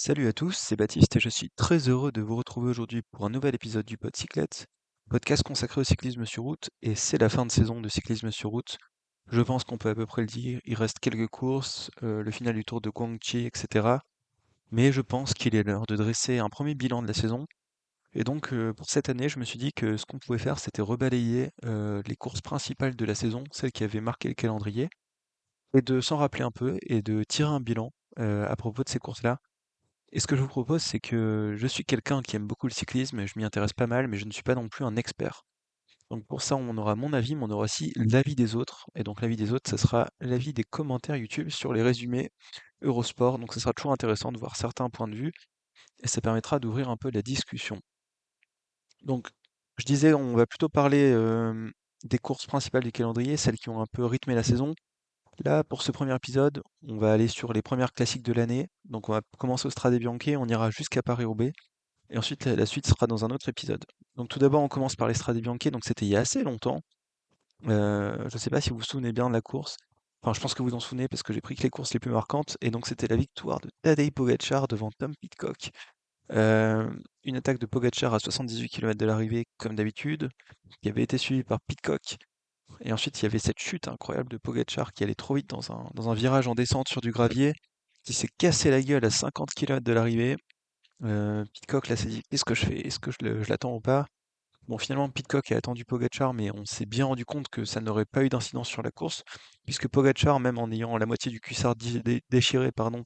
Salut à tous, c'est Baptiste et je suis très heureux de vous retrouver aujourd'hui pour un nouvel épisode du Podcyclette, podcast consacré au cyclisme sur route, et c'est la fin de saison de cyclisme sur route. Je pense qu'on peut à peu près le dire, il reste quelques courses, le final du Tour de Guangxi, etc. Mais je pense qu'il est l'heure de dresser un premier bilan de la saison. Et donc pour cette année, je me suis dit que ce qu'on pouvait faire, c'était rebalayer les courses principales de la saison, celles qui avaient marqué le calendrier, et de s'en rappeler un peu et de tirer un bilan à propos de ces courses-là. Et ce que je vous propose, c'est que je suis quelqu'un qui aime beaucoup le cyclisme, et je m'y intéresse pas mal, mais je ne suis pas non plus un expert. Donc pour ça, on aura mon avis, mais on aura aussi l'avis des autres. Et donc l'avis des autres, ça sera l'avis des commentaires YouTube sur les résumés Eurosport. Donc ce sera toujours intéressant de voir certains points de vue, et ça permettra d'ouvrir un peu la discussion. Donc je disais, on va plutôt parler des courses principales du calendrier, celles qui ont un peu rythmé la saison. Là, pour ce premier épisode, on va aller sur les premières classiques de l'année. Donc on va commencer au Strade Bianche, on ira jusqu'à Paris-Roubaix. Et ensuite, la suite sera dans un autre épisode. Donc tout d'abord, on commence par l'Estrade Bianche, donc c'était il y a assez longtemps. Je ne sais pas si vous vous souvenez bien de la course. Enfin, je pense que vous en souvenez parce que j'ai pris que les courses les plus marquantes. Et donc c'était la victoire de Tadej Pogačar devant Tom Pidcock. Euh, une attaque de Pogačar à 78 km de l'arrivée, comme d'habitude, qui avait été suivie par Pidcock. Et ensuite, il y avait cette chute incroyable de Pogačar qui allait trop vite dans un virage en descente sur du gravier, qui s'est cassé la gueule à 50 km de l'arrivée. Pidcock là s'est dit: «Qu'est-ce que je fais? Est-ce que je l'attends ou pas?» Bon, finalement Pidcock a attendu Pogačar, mais on s'est bien rendu compte que ça n'aurait pas eu d'incidence sur la course, puisque Pogačar, même en ayant la moitié du cuissard déchiré, pardon,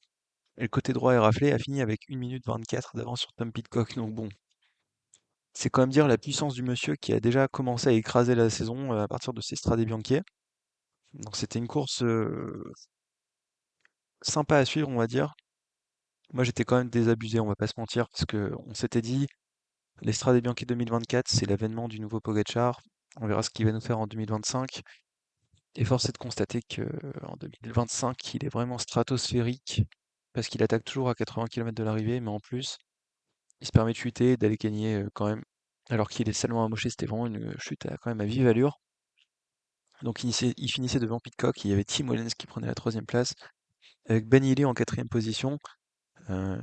et le côté droit éraflé, a fini avec 1 minute 24 d'avance sur Tom Pidcock. Donc bon, c'est quand même dire la puissance du monsieur qui a déjà commencé à écraser la saison, à partir de ces Strade Bianche. Donc c'était une course, sympa à suivre, on va dire. Moi, j'étais quand même désabusé, on va pas se mentir, parce que on s'était dit: «L'Estrade Bianche 2024, c'est l'avènement du nouveau Pogačar. On verra ce qu'il va nous faire en 2025». Et force est de constater qu'en 2025, il est vraiment stratosphérique, parce qu'il attaque toujours à 80 km de l'arrivée, mais en plus, il se permet de chuter et d'aller gagner quand même. Alors qu'il est salement amoché, c'était vraiment une chute quand même à vive allure. Donc il finissait devant Pidcock, il y avait Tim Wellens qui prenait la troisième place, avec Ben Healy en quatrième position. Euh,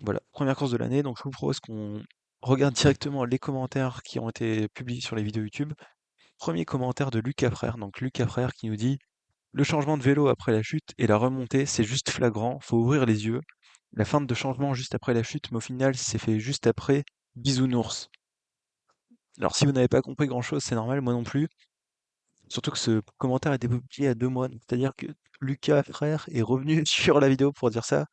voilà, première course de l'année, donc je vous propose qu'on regarde directement les commentaires qui ont été publiés sur les vidéos YouTube. Premier commentaire de Lucas Frère, donc Lucas Frère qui nous dit: «Le changement de vélo après la chute et la remontée, c'est juste flagrant, faut ouvrir les yeux. La feinte de changement juste après la chute, mais au final, c'est fait juste après. Bisounours». Alors si vous n'avez pas compris grand-chose, c'est normal, moi non plus. Surtout que ce commentaire a été publié il y a 2 mois, donc c'est-à-dire que Lucas Frère est revenu sur la vidéo pour dire ça.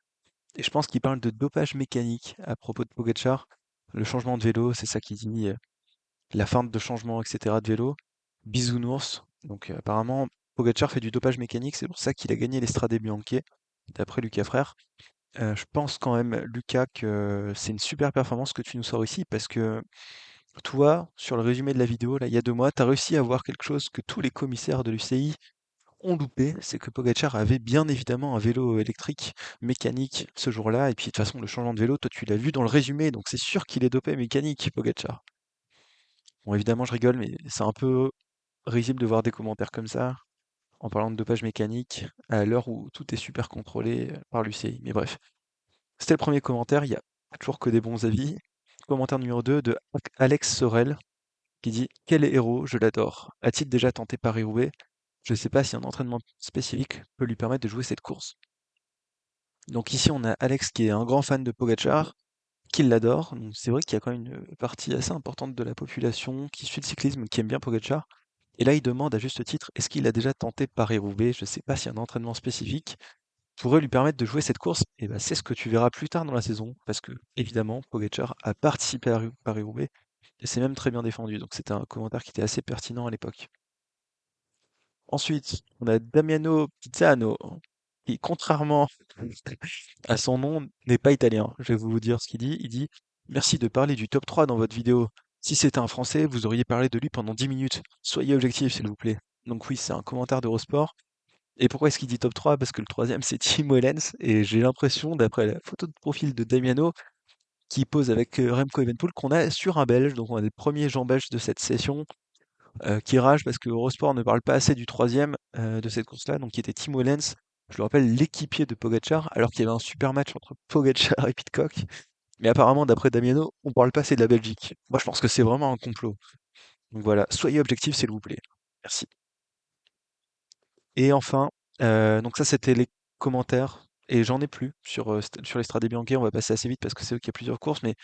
Et je pense qu'il parle de dopage mécanique à propos de Pogačar. Le changement de vélo, c'est ça qu'il dit, la feinte de changement, etc. de vélo. Bisounours. Donc apparemment, Pogačar fait du dopage mécanique, c'est pour ça qu'il a gagné l'Estrade Bianche, d'après Lucas Frère. Je pense quand même, Lucas, que c'est une super performance que tu nous sors ici, parce que toi, sur le résumé de la vidéo, là, il y a 2 mois, tu as réussi à voir quelque chose que tous les commissaires de l'UCI ont loupé, c'est que Pogačar avait bien évidemment un vélo électrique, mécanique, ce jour-là, et puis de toute façon, le changement de vélo, toi tu l'as vu dans le résumé, donc c'est sûr qu'il est dopé mécanique, Pogačar. Bon, évidemment, je rigole, mais c'est un peu risible de voir des commentaires comme ça, en parlant de dopage mécanique, à l'heure où tout est super contrôlé par l'UCI. Mais bref, c'était le premier commentaire, il n'y a pas toujours que des bons avis. Commentaire numéro 2 de Alex Sorel, qui dit: «Quel héros, je l'adore. A-t-il déjà tenté Paris-Roubaix? Je ne sais pas si un entraînement spécifique peut lui permettre de jouer cette course». Donc ici, on a Alex qui est un grand fan de Pogačar, qui l'adore. Donc c'est vrai qu'il y a quand même une partie assez importante de la population qui suit le cyclisme, qui aime bien Pogačar. Et là, il demande à juste titre, est-ce qu'il a déjà tenté Paris-Roubaix? Je ne sais pas si un entraînement spécifique pourrait lui permettre de jouer cette course. Et ben, c'est ce que tu verras plus tard dans la saison, parce que évidemment, Pogačar a participé à Paris-Roubaix, et c'est même très bien défendu. Donc c'était un commentaire qui était assez pertinent à l'époque. Ensuite, on a Damiano Pizzano, qui, contrairement à son nom, n'est pas italien. Je vais vous dire ce qu'il dit. Il dit: «Merci de parler du top 3 dans votre vidéo. Si c'était un Français, vous auriez parlé de lui pendant 10 minutes. Soyez objectif, s'il vous plaît». Donc oui, c'est un commentaire d'Eurosport. Et pourquoi est-ce qu'il dit top 3? Parce que le troisième, c'est Tim Wellens. Et j'ai l'impression, d'après la photo de profil de Damiano, qui pose avec Remco Evenepoel, qu'on a sur un Belge. Donc on a les premiers gens belges de cette session qui rage parce que Eurosport ne parle pas assez du troisième de cette course-là, donc qui était Tim Wellens. je le rappelle, l'équipier de Pogacar, alors qu'il y avait un super match entre Pogacar et Pidcock. Mais apparemment, d'après Damiano, on parle pas assez de la Belgique. Moi, je pense que c'est vraiment un complot. Donc voilà, soyez objectifs, s'il vous plaît. Merci. Et enfin, donc ça, c'était les commentaires. Et j'en ai plus sur les Strade Bianche. On va passer assez vite parce que c'est eux qui a plusieurs courses. Mais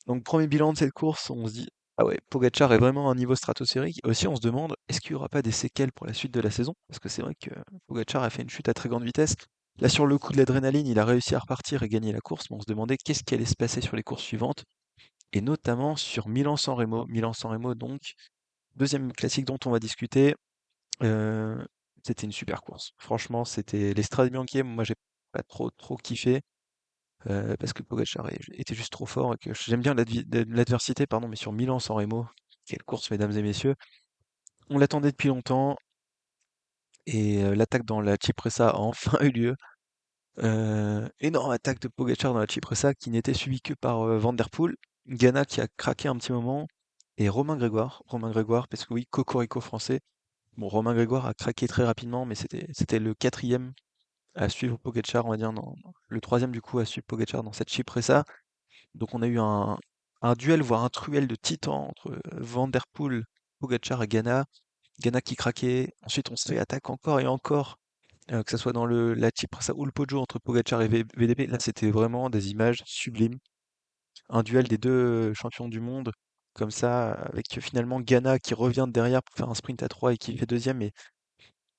donc, premier bilan de cette course, on se dit, ah ouais, Pogacar est vraiment à un niveau stratosphérique. Et aussi, on se demande, est-ce qu'il n'y aura pas des séquelles pour la suite de la saison? Parce que c'est vrai que Pogacar a fait une chute à très grande vitesse. Là, sur le coup de l'adrénaline, il a réussi à repartir et gagner la course, mais on se demandait qu'est-ce qui allait se passer sur les courses suivantes, et notamment sur Milan-San Remo. Milan-San Remo, donc, deuxième classique dont on va discuter. euh, C'était une super course. Franchement, c'était les Strade Bianche. Moi, j'ai pas trop kiffé. Parce que Pogacar était juste trop fort et que j'aime bien l'adversité, pardon, mais sur Milan-San Remo, quelle course, mesdames et messieurs. On l'attendait depuis longtemps et l'attaque dans la Cipressa a enfin eu lieu. Énorme attaque de Pogacar dans la Cipressa qui n'était suivie que par Van Der Poel, Ghana qui a craqué un petit moment et Romain Grégoire. Romain Grégoire, parce que oui, Cocorico français. Bon, Romain Grégoire a craqué très rapidement, mais c'était le quatrième à suivre Pogacar, on va dire, le troisième du coup à suivre Pogacar dans cette Cipressa. Donc on a eu un duel, voire un truel de titans entre Van Der Poel, Pogacar et Ghana. Ghana qui craquait. Ensuite, on se fait attaque encore et encore, que ce soit dans la Cipressa ou le Poggio entre Pogacar et VDP. Là, c'était vraiment des images sublimes. Un duel des deux champions du monde, comme ça, avec finalement Ghana qui revient de derrière pour faire un sprint à 3 et qui fait deuxième. Et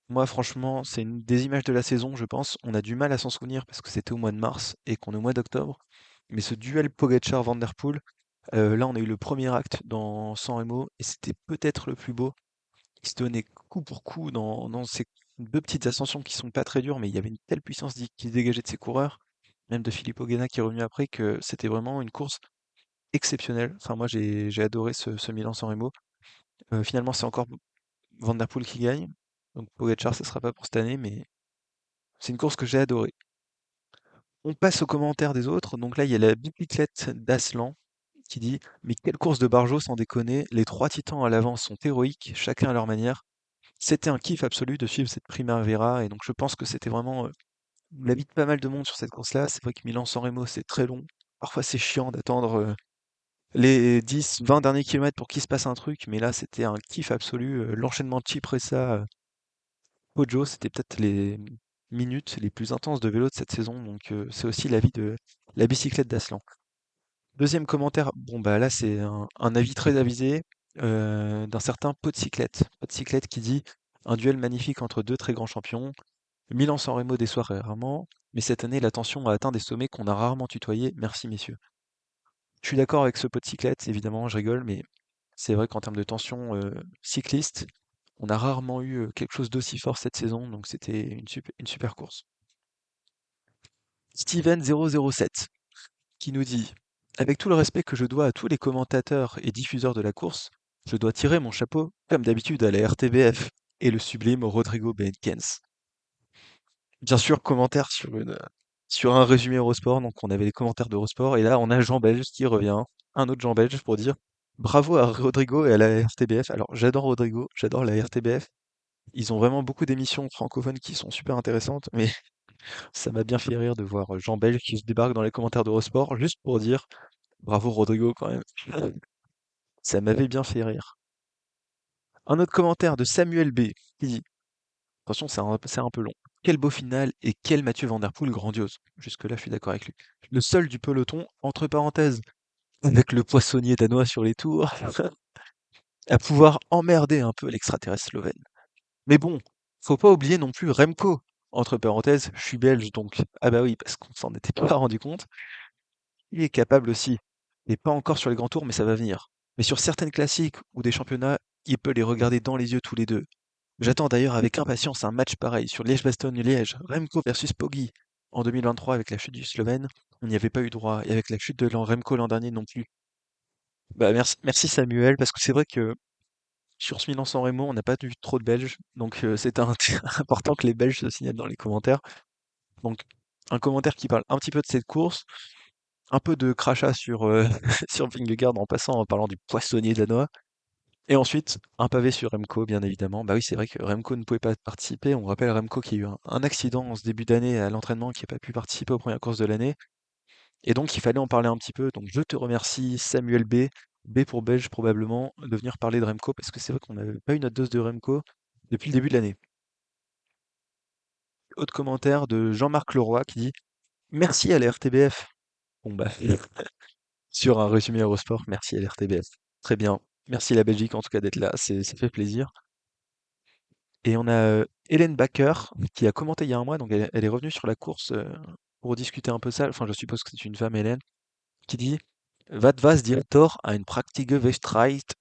moi, franchement, c'est une des images de la saison, je pense. On a du mal à s'en souvenir parce que c'était au mois de mars et qu'on est au mois d'octobre. Mais ce duel Pogacar-Van Der Poel, là, on a eu le premier acte dans San Remo et c'était peut-être le plus beau. Il se donnait coup pour coup dans ces deux petites ascensions qui sont pas très dures, mais il y avait une telle puissance qui se dégageait de ces coureurs, même de Filippo Ganna qui est revenu après, que c'était vraiment une course exceptionnelle. Enfin, moi, j'ai adoré ce Milan-San Remo. Finalement, c'est encore Van Der Poel qui gagne. Donc Pogacar, ce sera pas pour cette année, mais c'est une course que j'ai adorée. On passe aux commentaires des autres. Donc là, il y a la bicyclette d'Aslan qui dit: «Mais quelle course de Barjot sans déconner, les 3 titans à l'avant sont héroïques, chacun à leur manière. C'était un kiff absolu de suivre cette Primavera» et donc je pense que c'était vraiment, l'avis de pas mal de monde sur cette course-là. C'est vrai que Milan-San Remo, c'est très long. Parfois, c'est chiant d'attendre, les 10-20 derniers kilomètres pour qu'il se passe un truc, mais là, c'était un kiff absolu, l'enchaînement de Cipressa, Poggio, c'était peut-être les minutes les plus intenses de vélo de cette saison, donc c'est aussi l'avis de la bicyclette d'Aslan. Deuxième commentaire, bon bah là c'est un avis très avisé d'un certain Podcyclette qui dit: «Un duel magnifique entre deux très grands champions. Milan-San Remo déçoit rarement, mais cette année la tension a atteint des sommets qu'on a rarement tutoyés. Merci messieurs». Je suis d'accord avec ce Podcyclette, évidemment, je rigole, mais c'est vrai qu'en termes de tension cycliste, on a rarement eu quelque chose d'aussi fort cette saison, donc c'était une super course. Steven007 qui nous dit: «Avec tout le respect que je dois à tous les commentateurs et diffuseurs de la course, je dois tirer mon chapeau, comme d'habitude, à la RTBF et le sublime Rodrigo Benkens.» Bien sûr, commentaire sur un résumé Eurosport, donc on avait les commentaires d'Eurosport, et là on a Jean Belge qui revient, un autre Jean Belge pour dire: «Bravo à Rodrigo et à la RTBF.» Alors j'adore Rodrigo, j'adore la RTBF. Ils ont vraiment beaucoup d'émissions francophones qui sont super intéressantes, mais ça m'a bien fait rire de voir Jean Belge qui se débarque dans les commentaires d'Eurosport juste pour dire bravo Rodrigo quand même. Ça m'avait bien fait rire. Un autre commentaire de Samuel B qui dit, attention c'est un peu long: «Quel beau final et quel Mathieu Van Der Poel grandiose.» Jusque-là je suis d'accord avec lui. Le seul du peloton, entre parenthèses, avec le poissonnier danois sur les tours, à pouvoir emmerder un peu l'extraterrestre slovène. Mais bon, faut pas oublier non plus Remco. Entre parenthèses, je suis belge donc. Ah bah oui, parce qu'on s'en était pas rendu compte. Il est capable aussi. Et pas encore sur les grands tours, mais ça va venir. Mais sur certaines classiques ou des championnats, il peut les regarder dans les yeux tous les deux. J'attends d'ailleurs avec impatience un match pareil sur Liège-Bastogne-Liège, Remco versus Poggi. En 2023, avec la chute du Slovène, on n'y avait pas eu droit. Et avec la chute de Remco l'an dernier non plus. Bah merci Samuel, parce que c'est vrai que sur ce Milan-San Remo, on n'a pas eu trop de Belges. Donc c'est important que les Belges se signalent dans les commentaires. Donc un commentaire qui parle un petit peu de cette course, un peu de crachat sur, sur Vingegaard en passant en parlant du poissonnier danois. Et ensuite, un pavé sur Remco, bien évidemment. Bah oui, c'est vrai que Remco ne pouvait pas participer. On rappelle Remco qui a eu un accident en ce début d'année à l'entraînement, qui n'a pas pu participer aux premières courses de l'année. Et donc, il fallait en parler un petit peu. Donc, je te remercie, Samuel B. B pour Belge, probablement, de venir parler de Remco, parce que c'est vrai qu'on n'avait pas eu notre dose de Remco depuis le début de l'année. Autre commentaire de Jean-Marc Leroy qui dit merci à la RTBF. Bon, bah, sur un résumé Eurosport, merci à la RTBF. Très bien. Merci à la Belgique, en tout cas, d'être là. Ça fait plaisir. Et on a Hélène Backer qui a commenté il y a un mois, donc elle est revenue sur la course pour discuter un peu ça. Enfin, je suppose que c'est une femme, Hélène, qui dit Wat was dir Tor ein praktige Westreit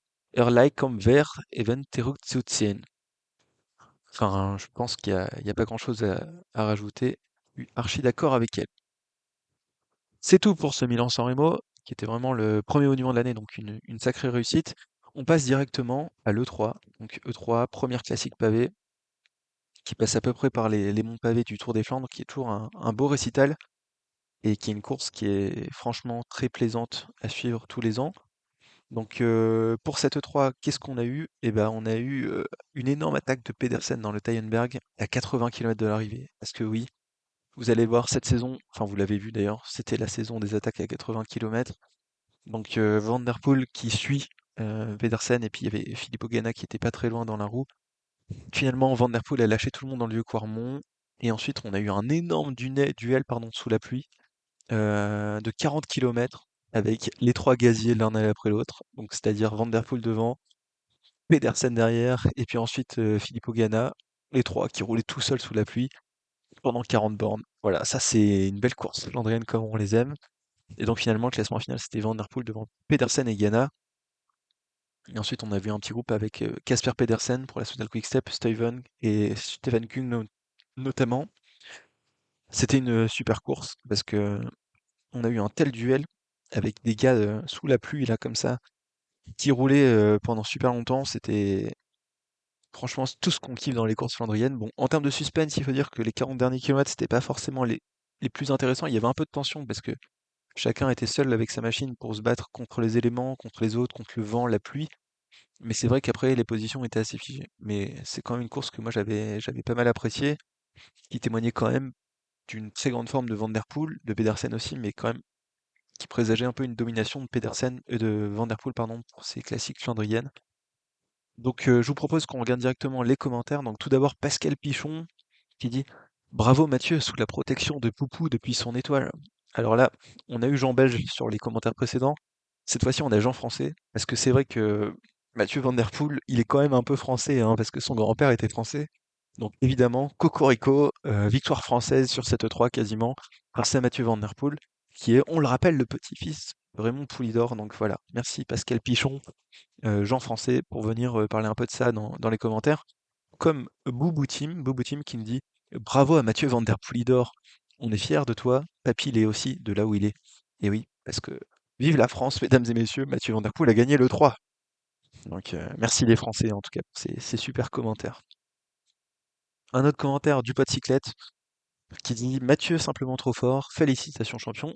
kommen wir even zurückzuziehen. Enfin, je pense qu'il y a pas grand-chose à rajouter. Je suis archi d'accord avec elle. C'est tout pour ce Milan-San Remo, qui était vraiment le premier monument de l'année, donc une sacrée réussite. On passe directement à l'E3. Donc E3, première classique pavé, qui passe à peu près par les monts pavés du Tour des Flandres, qui est toujours un beau récital et qui est une course qui est franchement très plaisante à suivre tous les ans. Donc pour cette E3, qu'est-ce qu'on a eu? Eh ben, on a eu une énorme attaque de Pedersen dans le Tyenberg à 80 km de l'arrivée. Parce que oui, vous allez voir cette saison, enfin vous l'avez vu d'ailleurs, c'était la saison des attaques à 80 km. Donc Van Der Poel qui suit Pedersen et puis il y avait Filippo Ganna qui était pas très loin dans la roue. Finalement, Van Der Poel a lâché tout le monde dans le vieux Quarmont. Et ensuite, on a eu un énorme duel pardon, sous la pluie de 40 km avec les trois gaziers l'un après l'autre. Donc, c'est-à-dire Van Der Poel devant, Pedersen derrière, et puis ensuite Filippo Ganna, les trois qui roulaient tout seuls sous la pluie pendant 40 bornes. Voilà, ça c'est une belle course flandrienne comme on les aime. Et donc finalement, le classement final, c'était Van Der Poel devant Pedersen et Ganna. Et ensuite, on a vu un petit groupe avec Casper Pedersen pour la Soudal Quick-Step, Stuyven et Stefan Kung notamment. C'était une super course parce que on a eu un tel duel avec des gars sous la pluie là comme ça qui roulaient pendant super longtemps. C'était franchement tout ce qu'on kiffe dans les courses flandriennes. Bon, en termes de suspense, il faut dire que les 40 derniers kilomètres, c'était pas forcément les plus intéressants. Il y avait un peu de tension parce que chacun était seul avec sa machine pour se battre contre les éléments, contre les autres, contre le vent, la pluie. Mais c'est vrai qu'après, les positions étaient assez figées. Mais c'est quand même une course que moi j'avais pas mal appréciée, qui témoignait quand même d'une très grande forme de Van Der Poel, de Pedersen aussi, mais quand même qui présageait un peu une domination de Pedersen et de Van Der Poel, pardon, pour ces classiques flandriennes. Donc je vous propose qu'on regarde directement les commentaires. Donc tout d'abord Pascal Pichon qui dit Bravo Mathieu, sous la protection de Poupou depuis son étoile. Alors là, on a eu Jean Belge sur les commentaires précédents. Cette fois-ci, on a Jean Français. Parce que c'est vrai que Mathieu Van Der Poel, il est quand même un peu français, hein, parce que son grand-père était français. Donc évidemment, Cocorico, victoire française sur cette 3 quasiment, grâce à Mathieu Van Der Poel, qui est, on le rappelle, le petit-fils de Raymond Poulidor. Donc voilà, merci Pascal Pichon, Jean Français, pour venir parler un peu de ça dans les commentaires. Comme Boubou Team qui me dit bravo à Mathieu Van Der Poelidor, on est fiers de toi, papy il est aussi de là où il est. Et oui, parce que vive la France, mesdames et messieurs, Mathieu Van Der Poel a gagné le 3. Donc merci les Français en tout cas pour ces super commentaires. Un autre commentaire du pot de cyclette qui dit Mathieu simplement trop fort, félicitations champion.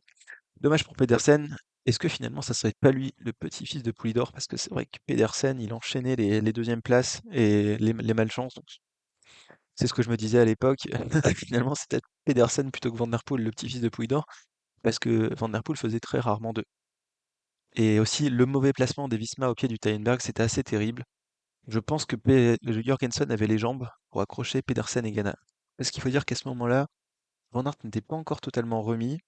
Dommage pour Pedersen. Est-ce que finalement ça serait pas lui le petit-fils de Poulidor? Parce que c'est vrai que Pedersen, il enchaînait les deuxièmes places et les malchances. Donc c'est ce que je me disais à l'époque. Finalement, c'est peut-être Pedersen plutôt que Van Der Poel, le petit-fils de Poulidor, parce que Van Der Poel faisait très rarement deux. Et aussi, le mauvais placement des Visma au pied du Tyenberg, c'était assez terrible. Je pense que Jorgensen avait les jambes pour accrocher Pedersen et Ganna. Parce qu'il faut dire qu'à ce moment-là, Van Aert n'était pas encore totalement remis.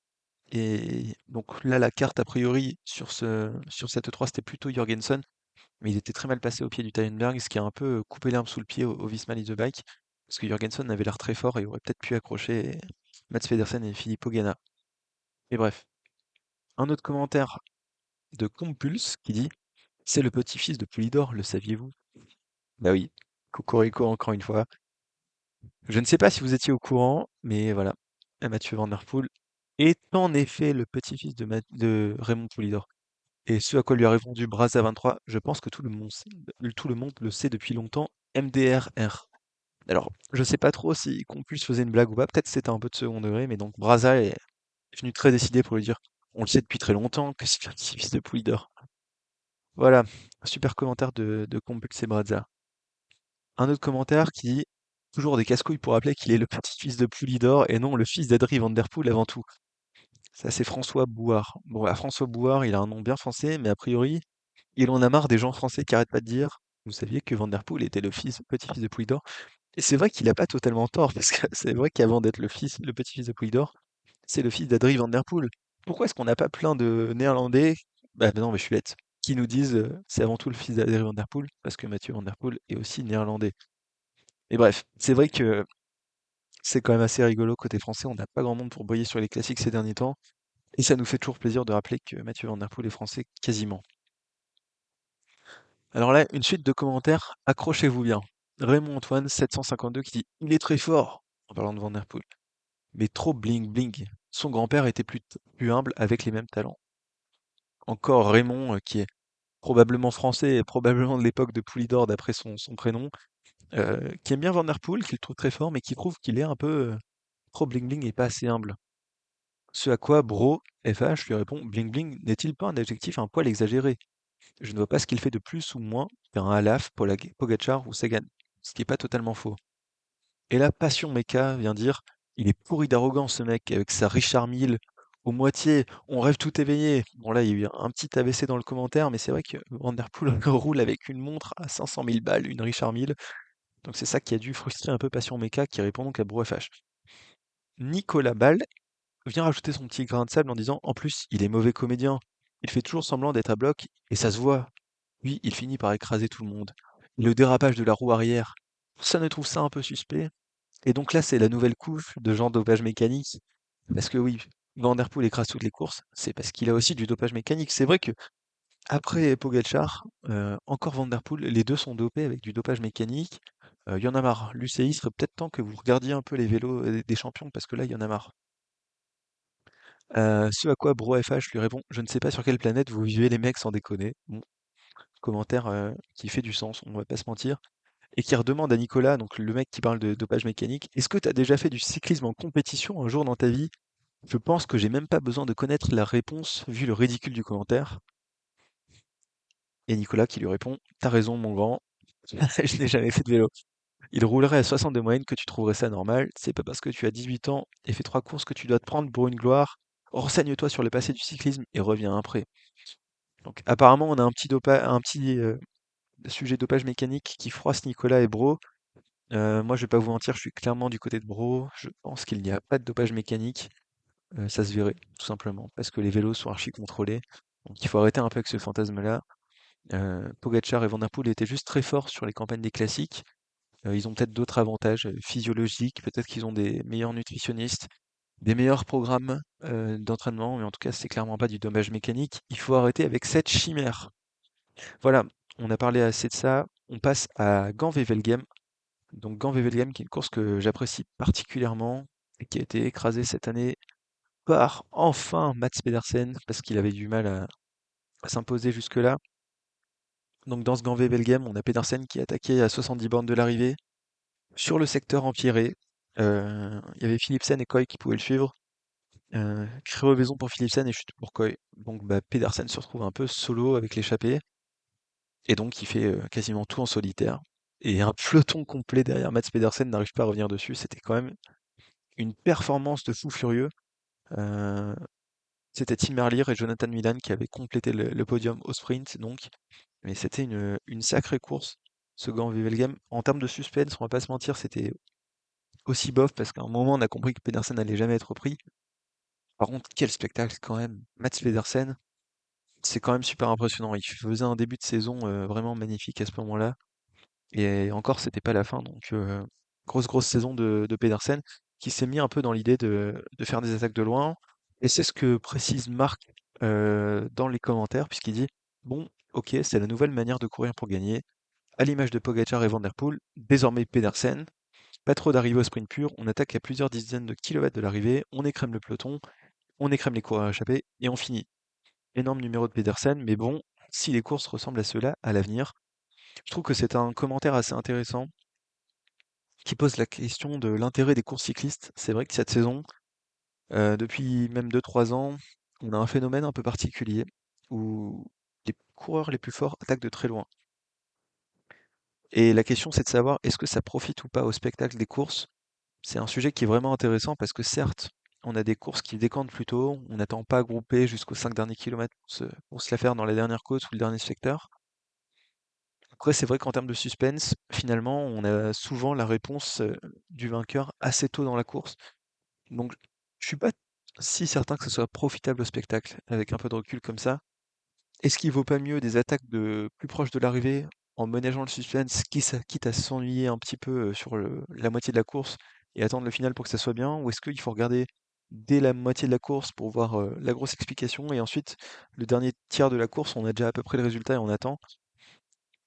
Et donc là, la carte, a priori, sur cette 3, c'était plutôt Jorgensen, mais il était très mal placé au pied du Tyenberg, ce qui a un peu coupé l'herbe sous le pied au Visma Lead the Bike, parce que Jorgensen avait l'air très fort et aurait peut-être pu accrocher Mats Pedersen et Filippo Ganna. Et bref, un autre commentaire de Compulse qui dit c'est le petit-fils de Poulidor, le saviez-vous? Bah oui, Cocorico encore une fois. Je ne sais pas si vous étiez au courant, mais voilà, Mathieu Van Der Poel est en effet le petit-fils de Raymond Poulidor. Et ce à quoi lui a répondu Braza23, je pense que tout le monde le sait depuis longtemps, MDRR. Alors, je sais pas trop si Compulse faisait une blague ou pas, peut-être c'était un peu de second degré, mais donc Braza est venu très décidé pour lui dire, on le sait depuis très longtemps que c'est un petit-fils de Poulidor. Voilà, un super commentaire de Compulsé Brazza. Un autre commentaire qui dit toujours des casse-couilles pour rappeler qu'il est le petit-fils de Poulidor et non le fils d'Adri Van Der Poel avant tout. Ça, c'est François Bouard. Bon, bah, François Bouard, il a un nom bien français, mais a priori, il en a marre des gens français qui arrêtent pas de dire. Vous saviez que Van Der Poel était le petit-fils de Poulidor? Et c'est vrai qu'il a pas totalement tort, parce que c'est vrai qu'avant d'être le petit-fils de Poulidor, c'est le fils d'Adri Van Der Poel. Pourquoi est-ce qu'on n'a pas plein de Néerlandais, bah non, mais je suis bête, qui nous disent c'est avant tout le fils d'Adri Van Der Poel, parce que Mathieu Van Der Poel est aussi néerlandais. Et bref, c'est vrai que c'est quand même assez rigolo côté français, on n'a pas grand monde pour briller sur les classiques ces derniers temps, et ça nous fait toujours plaisir de rappeler que Mathieu Van Der Poel est français quasiment. Alors là, une suite de commentaires, accrochez-vous bien. Raymond Antoine 752 qui dit il est très fort en parlant de Van Der Poel, mais trop bling bling. Son grand-père était plus humble avec les mêmes talents. Encore Raymond qui est probablement français et probablement de l'époque de Poulidor d'après son prénom, qui aime bien Van Der Poel, qui le trouve très fort, mais qui trouve qu'il est un peu trop bling bling et pas assez humble. Ce à quoi Bro FH lui répond bling bling n'est-il pas un adjectif un poil exagéré? Je ne vois pas ce qu'il fait de plus ou moins qu'un Alaf, Pogacar ou Sagan, ce qui est pas totalement faux. Et là, Passion Mecha vient dire il est pourri d'arrogance ce mec, avec sa Richard Mille aux moitiés, on rêve tout éveillé. Bon là, il y a eu un petit AVC dans le commentaire, mais c'est vrai que Van Der Poel roule avec une montre à 500 000 balles, une Richard Mille. Donc c'est ça qui a dû frustrer un peu Passion Mecha, qui répond donc à BroFH. Nicolas Ball vient rajouter son petit grain de sable en disant en plus, il est mauvais comédien. Il fait toujours semblant d'être à bloc, et ça se voit. Lui, il finit par écraser tout le monde. Le dérapage de la roue arrière. Ça ne trouve ça un peu suspect. Et donc là, c'est la nouvelle couche de gens dopage mécanique. Parce que oui, Van Der Poel écrase toutes les courses, c'est parce qu'il a aussi du dopage mécanique. C'est vrai que après Pogacar, encore Van Der Poel, les deux sont dopés avec du dopage mécanique. Il y en a marre. L'UCI, il serait peut-être temps que vous regardiez un peu les vélos des champions, parce que là, il y en a marre. Ce à quoi BroFH lui répond: «Je ne sais pas sur quelle planète vous vivez les mecs, sans déconner». Bon, commentaire, qui fait du sens, on va pas se mentir. Et qui redemande à Nicolas, donc le mec qui parle de dopage mécanique: «Est-ce que tu as déjà fait du cyclisme en compétition un jour dans ta vie?» Je pense que j'ai même pas besoin de connaître la réponse vu le ridicule du commentaire. Et Nicolas qui lui répond: «T'as raison mon grand, je n'ai jamais fait de vélo. Il roulerait à 60 de moyenne que tu trouverais ça normal. C'est pas parce que tu as 18 ans et fait 3 courses que tu dois te prendre pour une gloire. Renseigne-toi sur le passé du cyclisme et reviens après». Donc apparemment on a un petit sujet dopage mécanique qui froisse Nicolas et Bro. Moi je vais pas vous mentir, je suis clairement du côté de Bro. Je pense qu'il n'y a pas de dopage mécanique. Ça se verrait, tout simplement, parce que les vélos sont archi contrôlés. Donc il faut arrêter un peu avec ce fantasme-là. Pogacar et Van Der Poel étaient juste très forts sur les campagnes des classiques. Ils ont peut-être d'autres avantages physiologiques, peut-être qu'ils ont des meilleurs nutritionnistes, des meilleurs programmes d'entraînement, mais en tout cas, c'est clairement pas du dommage mécanique. Il faut arrêter avec cette chimère. Voilà, on a parlé assez de ça. On passe à Gand-Wevelgem. Donc Gand-Wevelgem, qui est une course que j'apprécie particulièrement et qui a été écrasée cette année par enfin Mats Pedersen, parce qu'il avait du mal à s'imposer jusque-là. Donc dans ce Gand-Wevelgem, on a Pedersen qui est attaqué à 70 bornes de l'arrivée, sur le secteur empierré. Il y avait Philipsen et Koy qui pouvaient le suivre. Crevaison pour Philipsen et chute pour Koy. Donc bah, Pedersen se retrouve un peu solo avec l'échappée, et donc il fait quasiment tout en solitaire. Et un peloton complet derrière Mats Pedersen n'arrive pas à revenir dessus. C'était quand même une performance de fou furieux. Euh, C'était Tim Merlier et Jonathan Milan qui avaient complété le podium au sprint, donc. Mais c'était une sacrée course, ce Gand Wevelgem. En termes de suspense, on va pas se mentir, c'était aussi bof parce qu'à un moment, on a compris que Pedersen n'allait jamais être pris. Par contre, quel spectacle quand même. Mats Pedersen, c'est quand même super impressionnant. Il faisait un début de saison vraiment magnifique à ce moment-là. Et encore, c'était pas la fin. Donc, grosse saison de Pedersen qui s'est mis un peu dans l'idée de faire des attaques de loin. Et c'est ce que précise Marc dans les commentaires, puisqu'il dit: bon, ok, c'est la nouvelle manière de courir pour gagner. À l'image de Pogacar et Van Der Poel, désormais Pedersen. Pas trop d'arrivée au sprint pur, on attaque à plusieurs dizaines de kilomètres de l'arrivée, on écrème le peloton, on écrème les coureurs échappés et on finit. Énorme numéro de Pedersen, mais bon, si les courses ressemblent à cela à l'avenir, je trouve que c'est un commentaire assez intéressant qui pose la question de l'intérêt des courses cyclistes. C'est vrai que cette saison, depuis même 2 3 ans, on a un phénomène un peu particulier où les coureurs les plus forts attaquent de très loin. Et la question, c'est de savoir est-ce que ça profite ou pas au spectacle des courses? C'est un sujet qui est vraiment intéressant parce que certes, on a des courses qui décantent plus tôt, on n'attend pas à grouper jusqu'aux 5 derniers kilomètres pour se la faire dans la dernière côte ou le dernier secteur. Après, c'est vrai qu'en termes de suspense, finalement, on a souvent la réponse du vainqueur assez tôt dans la course. Donc, je suis pas si certain que ce soit profitable au spectacle, avec un peu de recul comme ça. Est-ce qu'il vaut pas mieux des attaques de plus proches de l'arrivée, en ménageant le suspense, quitte à s'ennuyer un petit peu sur la moitié de la course et attendre le final pour que ça soit bien? Ou est-ce qu'il faut regarder dès la moitié de la course pour voir la grosse explication et ensuite le dernier tiers de la course, on a déjà à peu près le résultat et on attend?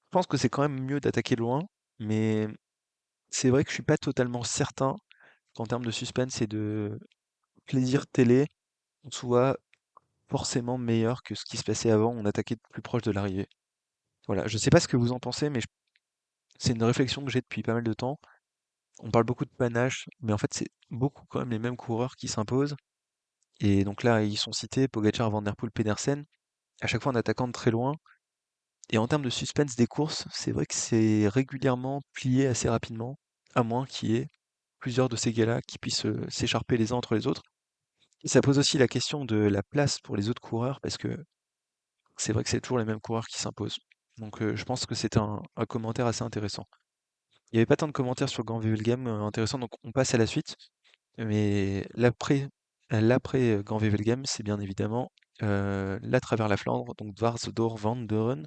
Je pense que c'est quand même mieux d'attaquer loin, mais c'est vrai que je suis pas totalement certain qu'en termes de suspense et de plaisir télé, on soit forcément meilleur que ce qui se passait avant, on attaquait plus proche de l'arrivée. Voilà, je sais pas ce que vous en pensez, mais c'est une réflexion que j'ai depuis pas mal de temps. On parle beaucoup de panache, mais en fait, c'est beaucoup quand même les mêmes coureurs qui s'imposent. Et donc là, ils sont cités, Pogacar, Van Der Poel, Pedersen, à chaque fois en attaquant de très loin. Et en termes de suspense des courses, c'est vrai que c'est régulièrement plié assez rapidement, à moins qu'il y ait plusieurs de ces gars-là qui puissent s'écharper les uns entre les autres. Et ça pose aussi la question de la place pour les autres coureurs, parce que c'est vrai que c'est toujours les mêmes coureurs qui s'imposent. Donc je pense que c'est un commentaire assez intéressant. Il n'y avait pas tant de commentaires sur Gand-Wevelgem intéressants, donc on passe à la suite. Mais l'après Gand-Wevelgem, c'est bien évidemment la travers la Flandre, donc Dwars door Vlaanderen.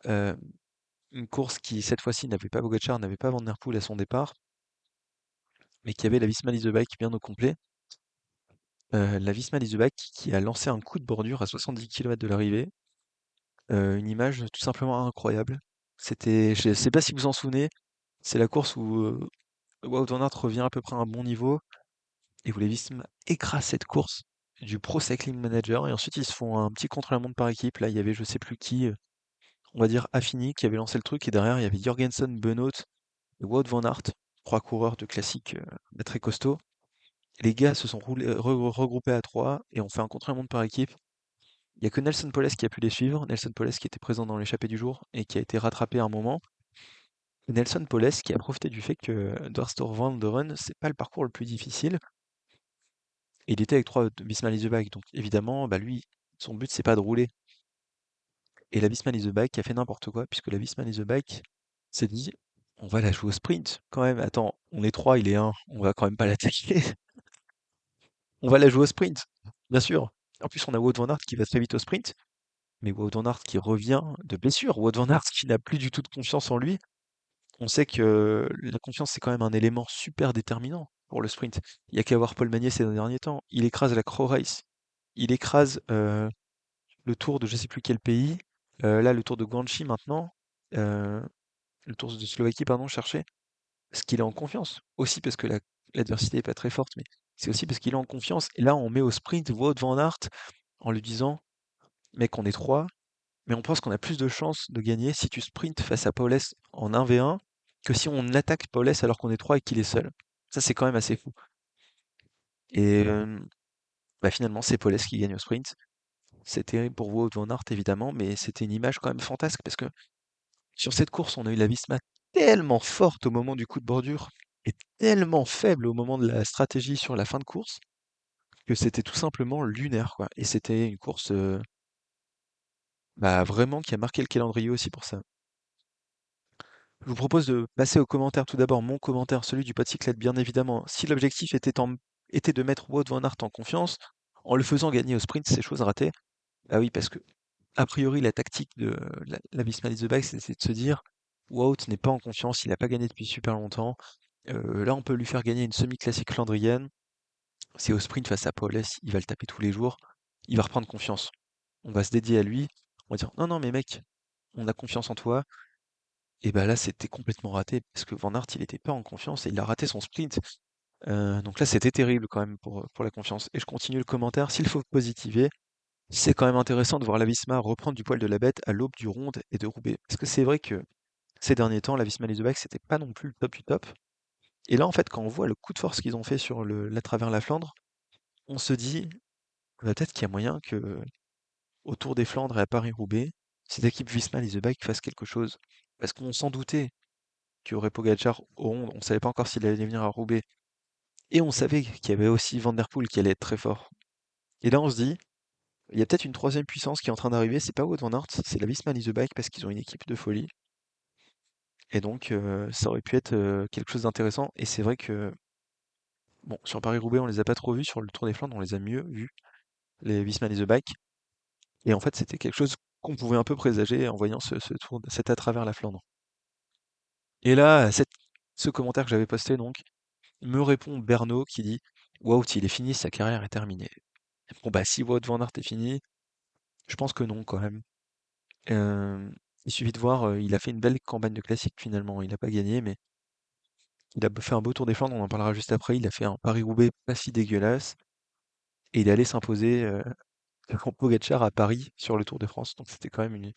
Euh, une course qui, cette fois-ci, n'avait pas Pogacar, n'avait pas Van Der Poel à son départ, mais qui avait la Visma Leasebike bien au complet. La Visma Leasebike qui a lancé un coup de bordure à 70 km de l'arrivée. Une image tout simplement incroyable. Je sais pas si vous vous en souvenez, c'est la course où Wout van Aert revient à peu près à un bon niveau et où les Visma écrasent cette course du Pro Cycling Manager et ensuite ils se font un petit contre-la-montre par équipe. Là, il y avait je sais plus qui, on va dire Affini qui avait lancé le truc et derrière il y avait Jorgensen, Benoot et Wout van Aert, trois coureurs de classique très costauds. Les gars se sont regroupés à trois et ont fait un contre-la-montre par équipe. Il y a que Nelson Poles qui a pu les suivre, Nelson Poles qui était présent dans l'échappée du jour et qui a été rattrapé à un moment. Nelson Poles qui a profité du fait que Dwarstor Van der Run, c'est pas le parcours le plus difficile. Et il était avec trois Bismal is the Bike, donc évidemment, bah lui, son but c'est pas de rouler. Et la Bismal is the Bike a fait n'importe quoi, puisque la Bismal is the Bike s'est dit, on va la jouer au sprint quand même. Attends, on est trois, il est un, on va quand même pas l'attaquer. On va la jouer au sprint, bien sûr. En plus, on a Wout van Aert qui va très vite au sprint, mais Wout van Aert qui revient de blessure, Wout van Aert qui n'a plus du tout de confiance en lui. On sait que la confiance, c'est quand même un élément super déterminant pour le sprint. Il y a qu'à voir Paul Magnier ces derniers temps. Il écrase la Crow Race. Il écrase le tour de je sais plus quel pays. Là, le tour de Guangxi maintenant. euh, le tour de Slovaquie, pardon, chercher. Parce qu'il est en confiance. Aussi parce que l'adversité n'est pas très forte, mais c'est aussi parce qu'il est en confiance. Et là, on met au sprint Wout van Aert en lui disant, mec, on est trois, mais on pense qu'on a plus de chances de gagner si tu sprints face à Paulès en 1v1 que si on attaque Paulès alors qu'on est 3 et qu'il est seul. Ça, c'est quand même assez fou. Et bah, finalement, c'est Paulès qui gagne au sprint. C'est terrible pour Wout van Aert, évidemment, mais c'était une image quand même fantasque parce que sur cette course, on a eu la Visma tellement forte au moment du coup de bordure et tellement faible au moment de la stratégie sur la fin de course que c'était tout simplement lunaire, quoi. Et c'était une course bah, vraiment qui a marqué le calendrier aussi pour ça. Je vous propose de passer aux commentaires. Tout d'abord, mon commentaire, celui du Podcyclette, bien évidemment. Si l'objectif était de mettre Wout van Aert en confiance, en le faisant gagner au sprint, c'est chose ratée. Ah oui, parce que, a priori, la tactique de la Visma Lease the Bike, c'était de se dire, Wout n'est pas en confiance, il n'a pas gagné depuis super longtemps. Là, on peut lui faire gagner une semi-classique flandrienne. C'est au sprint face à Paulès, il va le taper tous les jours. Il va reprendre confiance. On va se dédier à lui. On va dire, non, non, mais mec, on a confiance en toi. Et bah là, c'était complètement raté parce que Van Aert, il était pas en confiance et il a raté son sprint. Donc là, c'était terrible quand même pour la confiance. Et je continue le commentaire. S'il faut positiver, c'est quand même intéressant de voir la Visma reprendre du poil de la bête à l'aube du Ronde et de Roubaix. Parce que c'est vrai que ces derniers temps, la Visma Leaseback, c'était pas non plus le top du top. Et là, en fait, quand on voit le coup de force qu'ils ont fait sur la travers la Flandre, on se dit peut-être qu'il y a moyen que au Tour des Flandres et à Paris-Roubaix, cette équipe Visma Leasebike fasse quelque chose. Parce qu'on s'en doutait qu'il y aurait Pogacar au Honde, on savait pas encore s'il allait venir à Roubaix. Et on savait qu'il y avait aussi Van Der Poel qui allait être très fort. Et là, on se dit, il y a peut-être une troisième puissance qui est en train d'arriver, c'est pas Wout van Aert, c'est la Visma Leasebike parce qu'ils ont une équipe de folie. Et donc, ça aurait pu être quelque chose d'intéressant. Et c'est vrai que, bon, sur Paris-Roubaix, on les a pas trop vus, sur le Tour des Flandres, on les a mieux vus, les Visma Leasebike. Et en fait, c'était quelque chose qu'on pouvait un peu présager en voyant ce tour, cet à travers la Flandre. Et là, ce commentaire que j'avais posté, donc, me répond Berno qui dit: Wout, il est fini, sa carrière est terminée. Bon, bah, si Wout van Aert est fini, je pense que non, quand même. Euh, il suffit de voir, il a fait une belle campagne de classique finalement. Il n'a pas gagné, mais il a fait un beau Tour des Flandres, on en parlera juste après. Il a fait un Paris-Roubaix pas si dégueulasse, et il est allé s'imposer en Pogacar à Paris sur le Tour de France. Donc c'était quand même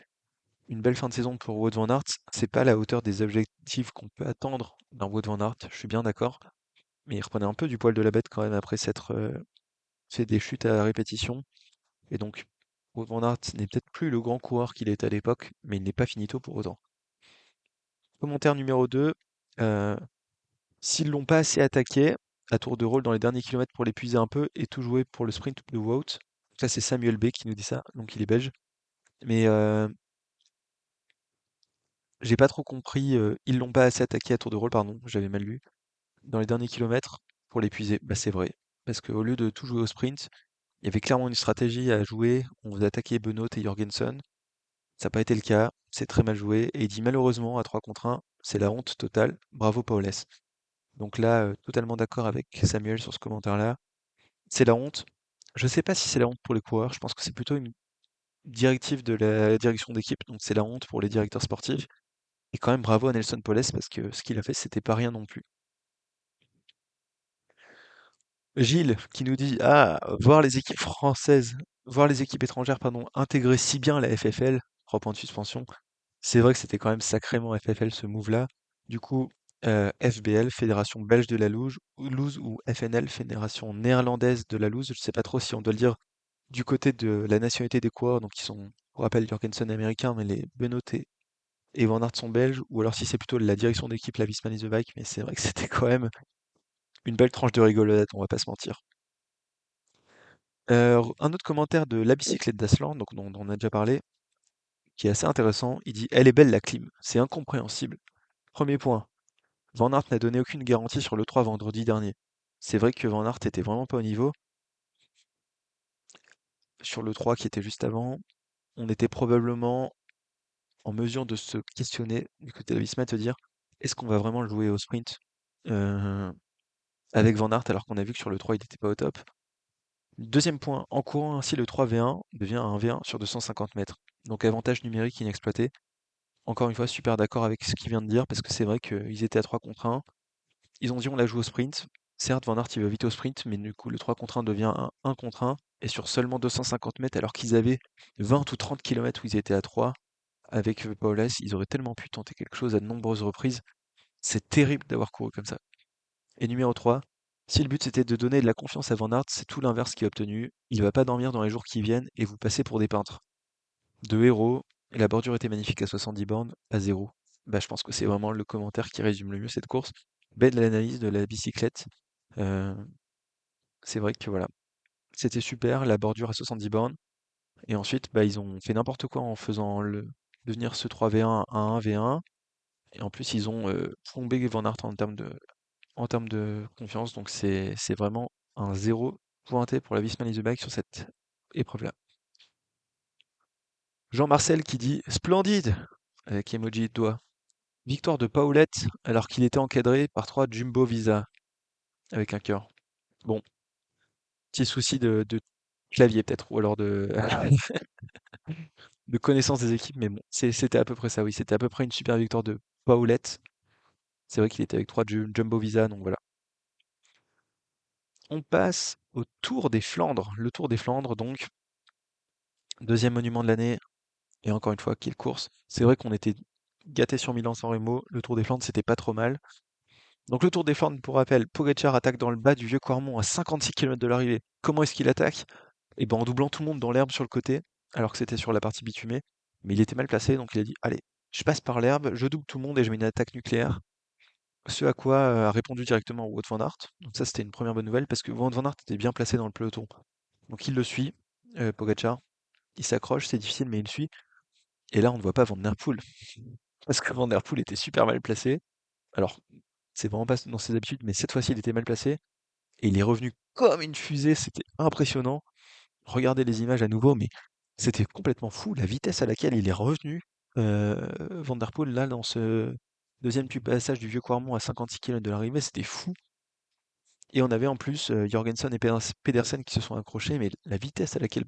une belle fin de saison pour Wout van Aert. C'est pas à la hauteur des objectifs qu'on peut attendre d'un Wout van Aert, je suis bien d'accord. Mais il reprenait un peu du poil de la bête quand même après s'être fait des chutes à répétition. Et donc, Wout van Aert n'est peut-être plus le grand coureur qu'il était à l'époque, mais il n'est pas finito pour autant. Commentaire numéro 2, euh, s'ils l'ont pas assez attaqué, à tour de rôle dans les derniers kilomètres pour l'épuiser un peu et tout jouer pour le sprint de Wout. Ça, c'est Samuel B qui nous dit ça, donc il est belge. Mais j'ai pas trop compris, ils l'ont pas assez attaqué à tour de rôle, pardon, j'avais mal lu. Dans les derniers kilomètres pour l'épuiser, bah c'est vrai. Parce qu'au lieu de tout jouer au sprint, il y avait clairement une stratégie à jouer. On faisait attaquer Benoît et Jorgensen. Ça n'a pas été le cas. C'est très mal joué. Et il dit malheureusement à 3 contre 1, c'est la honte totale. Bravo Paulès. Donc là, totalement d'accord avec Samuel sur ce commentaire-là. C'est la honte. Je sais pas si c'est la honte pour les coureurs. Je pense que c'est plutôt une directive de la direction d'équipe. Donc c'est la honte pour les directeurs sportifs. Et quand même bravo à Nelson Paulès parce que ce qu'il a fait, c'était pas rien non plus. Gilles qui nous dit: «Ah, voir les équipes étrangères, pardon, intégrer si bien la FFL», 3 points de suspension. C'est vrai que c'était quand même sacrément FFL ce move-là. Du coup, FBL, Fédération belge de la loose ou FNL, Fédération néerlandaise de la loose. Je sais pas trop si on doit le dire du côté de la nationalité des coureurs, donc ils sont, pour rappel, Jorgensen américain, mais les Benoît et Van Aert sont belges, ou alors si c'est plutôt la direction d'équipe, la Visma Leasebike, mais c'est vrai que c'était quand même une belle tranche de rigolade, on va pas se mentir. Un autre commentaire de La Bicyclette d'Aslan, donc dont on a déjà parlé, qui est assez intéressant. Il dit: «Elle est belle la clim, c'est incompréhensible. Premier point, Van Aert n'a donné aucune garantie sur le 3 vendredi dernier. C'est vrai que Van Aert était vraiment pas au niveau. Sur le 3 qui était juste avant, on était probablement en mesure de se questionner du côté de Visma, de se dire: est-ce qu'on va vraiment le jouer au sprint euh, avec Van Aert alors qu'on a vu que sur le 3 il n'était pas au top. Deuxième point, en courant ainsi le 3v1 devient un V1 sur 250 mètres. Donc avantage numérique inexploité. Encore une fois, super d'accord avec ce qu'il vient de dire, parce que c'est vrai qu'ils étaient à 3 contre 1. Ils ont dit on la joue au sprint. Certes, Van Aert il va vite au sprint, mais du coup le 3 contre 1 devient un 1 contre 1. Et sur seulement 250 mètres, alors qu'ils avaient 20 ou 30 km où ils étaient à 3, avec Paulès, ils auraient tellement pu tenter quelque chose à de nombreuses reprises. C'est terrible d'avoir couru comme ça. Et numéro 3, si le but c'était de donner de la confiance à Van Aert, c'est tout l'inverse qui est obtenu. Il va pas dormir dans les jours qui viennent et vous passez pour des peintres. De héros, et la bordure était magnifique à 70 bornes, à zéro. Bah, je pense que c'est vraiment le commentaire qui résume le mieux cette course. Belle l'analyse de la bicyclette. Euh, c'est vrai que voilà, c'était super, la bordure à 70 bornes. Et ensuite, bah, ils ont fait n'importe quoi en faisant devenir ce 3v1 à 1v1. Et en plus, ils ont plombé Van Aert en termes de confiance. Donc c'est vraiment un zéro pointé pour la Visma Leasebike sur cette épreuve-là. Jean-Marcel qui dit splendide avec emoji de doigt. Victoire de Paulette alors qu'il était encadré par 3 Jumbo Visa avec un cœur. Bon, petit souci de clavier peut-être ou alors de connaissance des équipes, mais bon, c'était à peu près ça, oui. C'était à peu près une super victoire de Paulette. C'est vrai qu'il était avec 3 Jumbo Visa, donc voilà. On passe au Tour des Flandres. Le Tour des Flandres, donc, deuxième monument de l'année, et encore une fois, quelle course. C'est vrai qu'on était gâtés sur Milan-San Remo. Le Tour des Flandres, c'était pas trop mal. Donc le Tour des Flandres, pour rappel, Pogacar attaque dans le bas du Vieux-Quarmont à 56 km de l'arrivée. Comment est-ce qu'il attaque? Eh ben en doublant tout le monde dans l'herbe sur le côté, alors que c'était sur la partie bitumée. mais il était mal placé, donc il a dit: «Allez, je passe par l'herbe, je double tout le monde et je mets une attaque nucléaire». Ce à quoi a répondu directement Wout van Aert. Donc ça, c'était une première bonne nouvelle parce que Wout van Aert était bien placé dans le peloton. Donc il le suit, Pogacar. Il s'accroche, c'est difficile, mais il le suit. Et là, on ne voit pas Van Der Poel. Parce que Van Der Poel était super mal placé. Alors, c'est vraiment pas dans ses habitudes, mais cette fois-ci, il était mal placé. Et il est revenu comme une fusée. C'était impressionnant. Regardez les images à nouveau, mais c'était complètement fou la vitesse à laquelle il est revenu. Van Der Poel, là, dans ce deuxième passage du Vieux-Quarmont à 56 km de l'arrivée, c'était fou. Et on avait en plus Jorgensen et Pedersen qui se sont accrochés, mais la vitesse à laquelle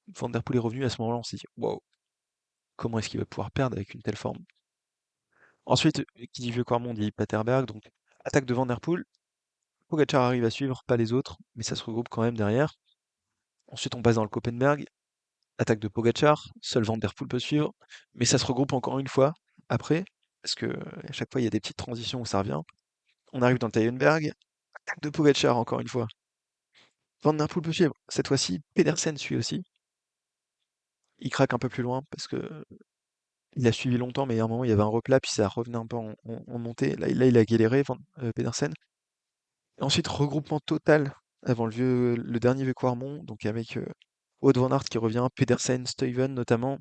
Van Der Poel est revenu à ce moment-là, on s'est dit, waouh, comment est-ce qu'il va pouvoir perdre avec une telle forme? Ensuite, qui dit Vieux-Quarmont dit Paterberg, donc attaque de Van Der Poel. Pogacar arrive à suivre, pas les autres, mais ça se regroupe quand même derrière. Ensuite, on passe dans le Copenberg, attaque de Pogacar, seul Van Der Poel peut suivre, mais ça se regroupe encore une fois après, parce que à chaque fois il y a des petites transitions où ça revient. On arrive dans le Taillenberg, attaque de Pogacar encore une fois. Van Der Poel peut suivre. Cette fois-ci, Pedersen suit aussi. Il craque un peu plus loin parce que il a suivi longtemps, mais à un moment il y avait un replat, puis ça revenait un peu en montée. Là, il a galéré, Pedersen. Et ensuite, regroupement total avant le dernier vieux Quarmont, donc avec Wout van Aert qui revient, Pedersen, Stuyven notamment,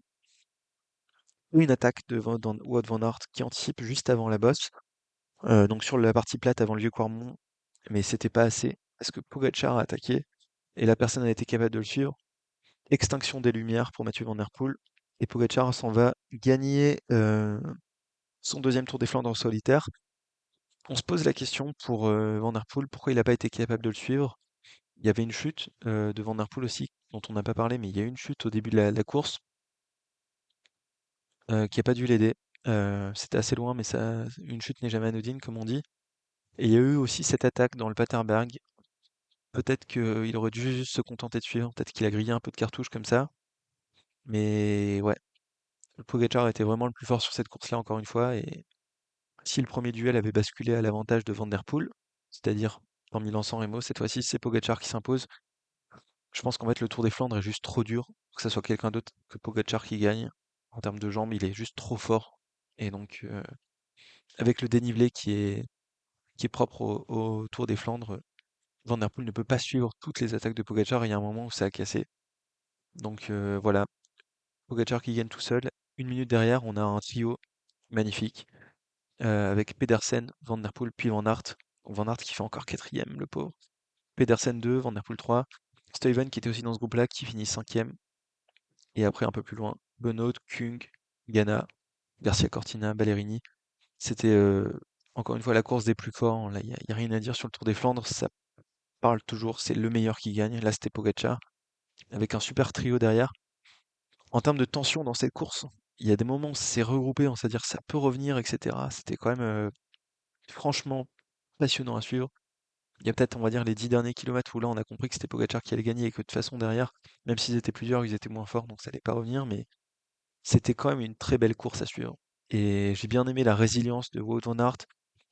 et une attaque de Wout van Aert qui anticipe juste avant la bosse, donc sur la partie plate avant le vieux Quarmont, mais c'était pas assez parce que Pogacar a attaqué et la personne a été capable de le suivre. Extinction des lumières pour Mathieu Van Der Poel et Pogacar s'en va gagner son deuxième Tour des Flandres en solitaire. On se pose la question pour Van Der Poel, pourquoi il n'a pas été capable de le suivre? Il y avait une chute de Van Der Poel aussi, dont on n'a pas parlé, mais il y a eu une chute au début de la course qui a pas dû l'aider. C'était assez loin, mais ça, une chute n'est jamais anodine, comme on dit. Et il y a eu aussi cette attaque dans le Paterberg. Peut-être qu'il aurait dû juste se contenter de suivre, peut-être qu'il a grillé un peu de cartouches comme ça. Mais ouais, le Pogacar était vraiment le plus fort sur cette course-là, encore une fois. Et si le premier duel avait basculé à l'avantage de Van Der Poel, c'est-à-dire en Milan-San Remo, cette fois-ci, c'est Pogacar qui s'impose. Je pense qu'en fait, le Tour des Flandres est juste trop dur pour que ça soit quelqu'un d'autre que Pogacar qui gagne. En termes de jambes, il est juste trop fort. Et donc, avec le dénivelé qui est propre au Tour des Flandres, Van Der Poel ne peut pas suivre toutes les attaques de Pogacar. Et il y a un moment où ça a cassé. Donc voilà, Pogacar qui gagne tout seul. Une minute derrière, on a un trio magnifique avec Pedersen, Van Der Poel, puis Van Aert. Van Aert qui fait encore quatrième, le pauvre. Pedersen 2, Van Der Poel 3. Stuyven qui était aussi dans ce groupe-là, qui finit cinquième. Et après, un peu plus loin, Benoît, Kung, Ghana, Garcia Cortina, Ballerini. C'était encore une fois la course des plus forts, hein. Là, y a rien à dire sur le Tour des Flandres. Ça parle toujours, c'est le meilleur qui gagne. Là, c'était Pogacar, avec un super trio derrière. En termes de tension dans cette course, il y a des moments où c'est regroupé, on sait dire ça peut revenir, etc. C'était quand même franchement passionnant à suivre. Il y a peut-être, on va dire, les 10 derniers kilomètres où là, on a compris que c'était Pogacar qui allait gagner et que de toute façon, derrière, même s'ils étaient plusieurs, ils étaient moins forts, donc ça allait pas revenir. Mais c'était quand même une très belle course à suivre. Et j'ai bien aimé la résilience de Wout van Aert,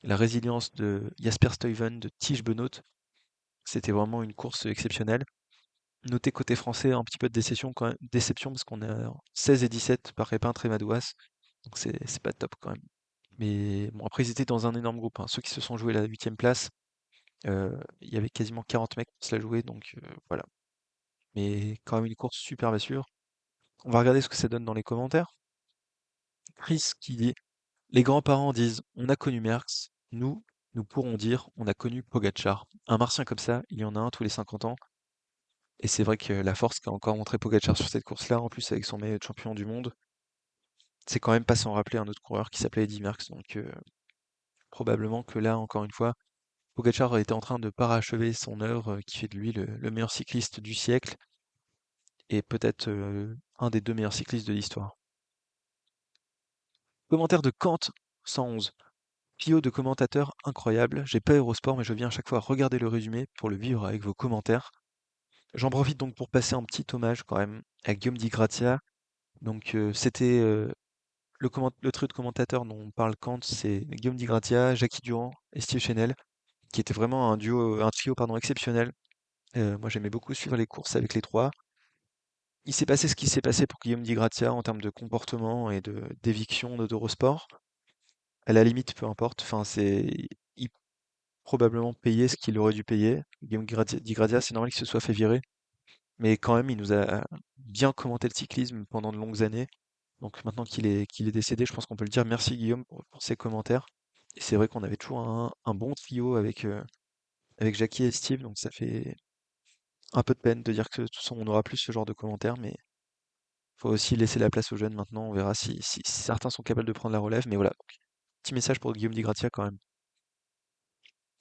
la résilience de Jasper Stuyven, de Tige Benoot. C'était vraiment une course exceptionnelle. Notez côté français un petit peu de déception parce qu'on est à 16 et 17 par Peintre et Madouas. Donc c'est pas top quand même. Mais bon, après ils étaient dans un énorme groupe, hein. Ceux qui se sont joués la huitième place, il y avait quasiment 40 mecs pour se la jouer, donc voilà. Mais quand même une course super bien sûr. On va regarder ce que ça donne dans les commentaires. Chris qui dit les grands-parents disent on a connu Merckx, nous pourrons dire on a connu Pogacar. Un martien comme ça, il y en a un tous les 50 ans. Et c'est vrai que la force qu'a encore montré Pogacar sur cette course-là, en plus avec son maillot de champion du monde, c'est quand même pas sans rappeler un autre coureur qui s'appelait Eddy Merckx. Donc probablement que là, encore une fois, Pogacar était en train de parachever son œuvre qui fait de lui le meilleur cycliste du siècle et peut-être un des deux meilleurs cyclistes de l'histoire. Commentaire de Kant 111. Trio de commentateurs incroyable. J'ai pas Eurosport, mais je viens à chaque fois regarder le résumé pour le vivre avec vos commentaires. J'en profite donc pour passer un petit hommage quand même à Guillaume Di Grazia. Donc c'était le trio de commentateurs dont on parle Kant, c'est Guillaume Di Grazia, Jackie Durand et Steve Chenel, qui était vraiment un trio pardon exceptionnel. Moi j'aimais beaucoup suivre les courses avec les trois. il s'est passé ce qui s'est passé pour Guillaume Di Grazia en termes de comportement et de d'éviction d'Eurosport. À la limite, peu importe. Enfin, il probablement payé ce qu'il aurait dû payer. Di Grazia, c'est normal qu'il se soit fait virer. Mais quand même, il nous a bien commenté le cyclisme pendant de longues années. Donc maintenant qu'il est décédé, je pense qu'on peut le dire. Merci Guillaume pour ses commentaires. Et c'est vrai qu'on avait toujours un bon trio avec Jackie et Steve, donc ça fait un peu de peine de dire que de toute façon on n'aura plus ce genre de commentaires, mais faut aussi laisser la place aux jeunes maintenant. On verra si certains sont capables de prendre la relève, mais voilà. Petit message pour Guillaume Di Grazia quand même.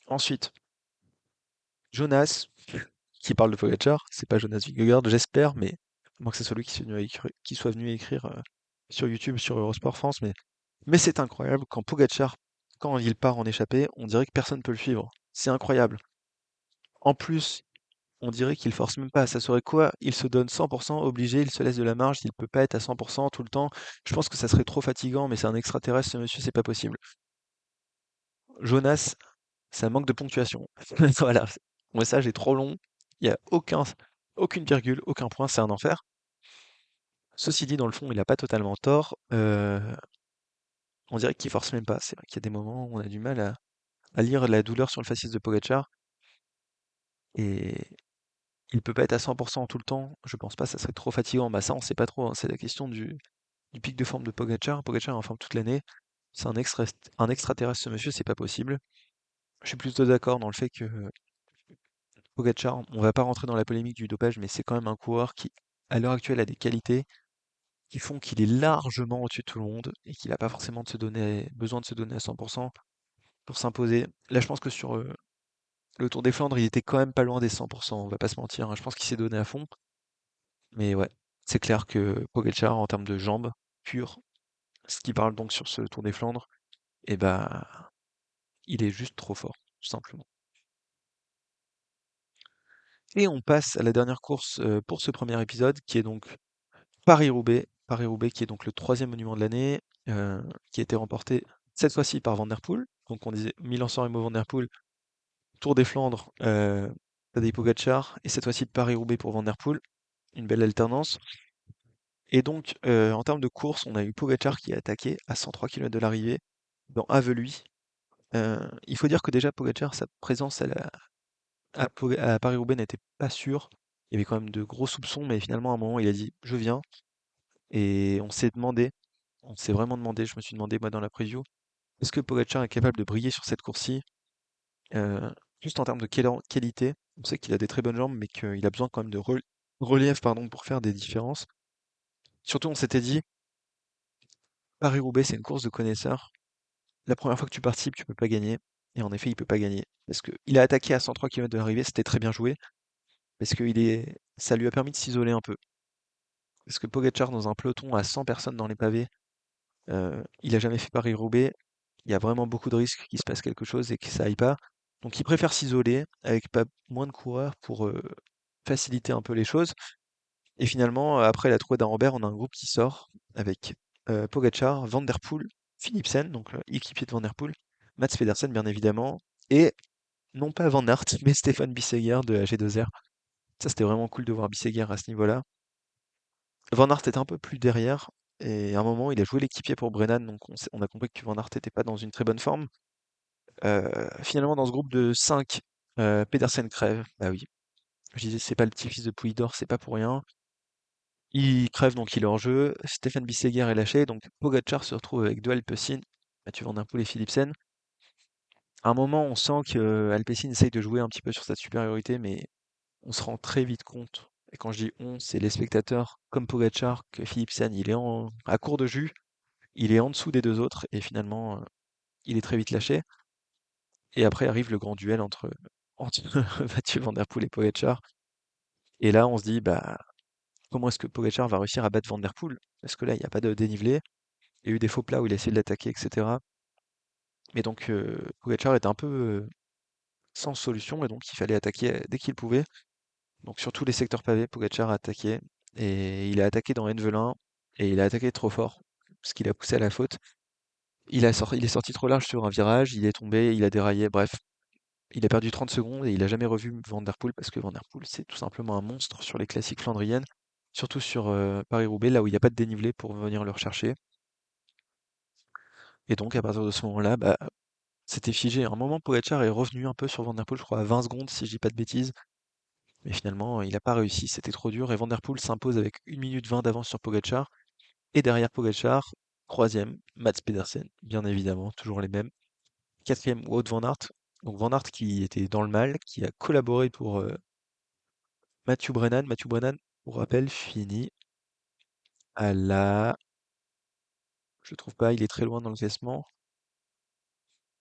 Ensuite, Jonas, qui parle de Pogacar, c'est pas Jonas Vingegaard, j'espère, mais moi que c'est celui qui soit venu écrire sur YouTube, sur Eurosport France, mais c'est incroyable quand Pogacar, quand il part en échappée, on dirait que personne peut le suivre. C'est incroyable. En plus, on dirait qu'il force même pas. Ça serait quoi? Il se donne 100% obligé, il se laisse de la marge, il peut pas être à 100% tout le temps. Je pense que ça serait trop fatigant, mais c'est un extraterrestre, ce monsieur, c'est pas possible. Jonas, ça manque de ponctuation. Voilà. Mon message est trop long. Il y a aucune virgule, aucun point, c'est un enfer. Ceci dit, dans le fond, il a pas totalement tort. On dirait qu'il force même pas. C'est vrai qu'il y a des moments où on a du mal à lire la douleur sur le faciès de Pogacar. Et il peut pas être à 100% tout le temps. Je pense pas, ça serait trop fatigant. Bah ça, on sait pas trop, hein. C'est la question du pic de forme de Pogacar. Pogacar est en forme toute l'année. C'est un extraterrestre, ce monsieur, c'est pas possible. Je suis plutôt d'accord dans le fait que Pogacar, on va pas rentrer dans la polémique du dopage, mais c'est quand même un coureur qui, à l'heure actuelle, a des qualités qui font qu'il est largement au-dessus de tout le monde et qu'il n'a pas forcément besoin de se donner à 100% pour s'imposer. Là, je pense que sur le Tour des Flandres, il était quand même pas loin des 100%, on va pas se mentir, hein. Je pense qu'il s'est donné à fond. Mais ouais, c'est clair que Pogacar, en termes de jambes pures, ce qui parle donc sur ce Tour des Flandres, eh bah, il est juste trop fort, tout simplement. Et on passe à la dernière course pour ce premier épisode, qui est donc Paris-Roubaix. Paris-Roubaix, qui est donc le troisième monument de l'année, qui a été remporté cette fois-ci par Van Der Poel. Donc on disait Milan-San Remo Van Der Poel, Tour des Flandres, Tadej Pogacar, et cette fois-ci Paris-Roubaix pour Van Der Poel. Une belle alternance. Et donc, en termes de course, on a eu Pogacar qui a attaqué à 103 km de l'arrivée dans Avelui. Il faut dire que déjà Pogacar, sa présence à Paris-Roubaix n'était pas sûre. Il y avait quand même de gros soupçons, mais finalement à un moment il a dit je viens. Et on s'est vraiment demandé, je me suis demandé moi dans la preview, est-ce que Pogacar est capable de briller sur cette course-ci? Euh, Juste en termes de qualité, on sait qu'il a des très bonnes jambes, mais qu'il a besoin quand même de relief pardon, pour faire des différences. Surtout on s'était dit, Paris-Roubaix c'est une course de connaisseurs. La première fois que tu participes, tu peux pas gagner. Et en effet, il peut pas gagner. Parce qu'il a attaqué à 103 km de l'arrivée, c'était très bien joué. Parce que ça lui a permis de s'isoler un peu. Parce que Pogacar, dans un peloton à 100 personnes dans les pavés, il a jamais fait Paris-Roubaix. Il y a vraiment beaucoup de risques qu'il se passe quelque chose et que ça aille pas. Donc il préfère s'isoler avec pas moins de coureurs pour faciliter un peu les choses. Et finalement, après la trouée d'Arambert, on a un groupe qui sort avec Pogacar, Van Der Poel, Philipsen, donc équipier de Van Der Poel, Mats Pedersen bien évidemment, et non pas Van Aert, mais Stéphane Bissegger de AG2R. Ça, c'était vraiment cool de voir Bissegger à ce niveau-là. Van Aert était un peu plus derrière, et à un moment, il a joué l'équipier pour Brennan, donc on a compris que Van Aert n'était pas dans une très bonne forme. Finalement, dans ce groupe de 5, Pedersen crève. Bah oui, je disais, c'est pas le petit-fils de Poulidor, c'est pas pour rien. Il crève, donc il est hors jeu. Stéphane Bissegger est lâché, donc Pogacar se retrouve avec deux Alpecin, Mathieu Van Der Poel et Philipsen. À un moment, on sent que Alpecin essaye de jouer un petit peu sur sa supériorité, mais on se rend très vite compte, et quand je dis on, c'est les spectateurs, comme Pogacar, que Philipsen, à court de jus, il est en dessous des deux autres, et finalement, il est très vite lâché. Et après arrive le grand duel entre Mathieu Van Der Poel et Pogacar. Et là, on se dit, bah, comment est-ce que Pogacar va réussir à battre Van Der Poel? Parce que là, il n'y a pas de dénivelé. Il y a eu des faux plats où il a essayé de l'attaquer, etc. Mais donc, Pogacar était un peu sans solution, et donc il fallait attaquer dès qu'il pouvait. Donc sur tous les secteurs pavés, Pogacar a attaqué. Et il a attaqué dans Envelin, et il a attaqué trop fort, ce qui l'a poussé à la faute. Il est sorti trop large sur un virage, il est tombé, il a déraillé, bref. Il a perdu 30 secondes et il a jamais revu Van Der Poel parce que Van Der Poel, c'est tout simplement un monstre sur les classiques flandriennes. surtout sur Paris-Roubaix, là où il n'y a pas de dénivelé pour venir le rechercher. Et donc, à partir de ce moment-là, bah, c'était figé. À un moment, Pogacar est revenu un peu sur Van der Poel, je crois, à 20 secondes, si je dis pas de bêtises. Mais finalement, il n'a pas réussi, c'était trop dur. Et Van der Poel s'impose avec 1 minute 20 d'avance sur Pogacar. Et derrière Pogacar, troisième, Mats Pedersen, bien évidemment, toujours les mêmes. Quatrième, Wout van Aert. Donc Van Aert qui était dans le mal, qui a collaboré pour Mathieu Brennan. Mathieu Brennan, pour rappel, finit à la... Je trouve pas, il est très loin dans le classement.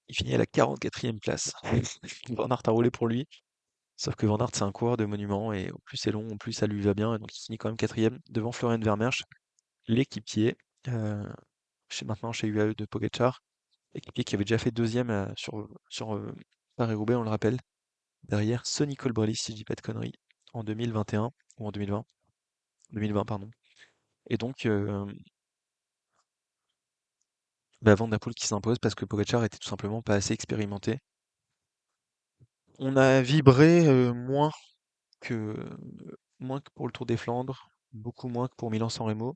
Il finit à la 44e place. Van Aert a roulé pour lui. Sauf que Van Aert, c'est un coureur de monument, et au plus c'est long, au plus ça lui va bien. Et donc il finit quand même quatrième devant Florian Vermeersch, l'équipier, euh, maintenant chez UAE de Pogacar. Équipier qui avait déjà fait deuxième sur Paris-Roubaix, on le rappelle. Derrière Sonny Colbrelli, si je dis pas de conneries, en 2021, ou en 2020. 2020, pardon. Et donc, bah, Van der Poel qui s'impose parce que Pogacar était tout simplement pas assez expérimenté. On a vibré que, moins que pour le Tour des Flandres, beaucoup moins que pour Milan-San Remo.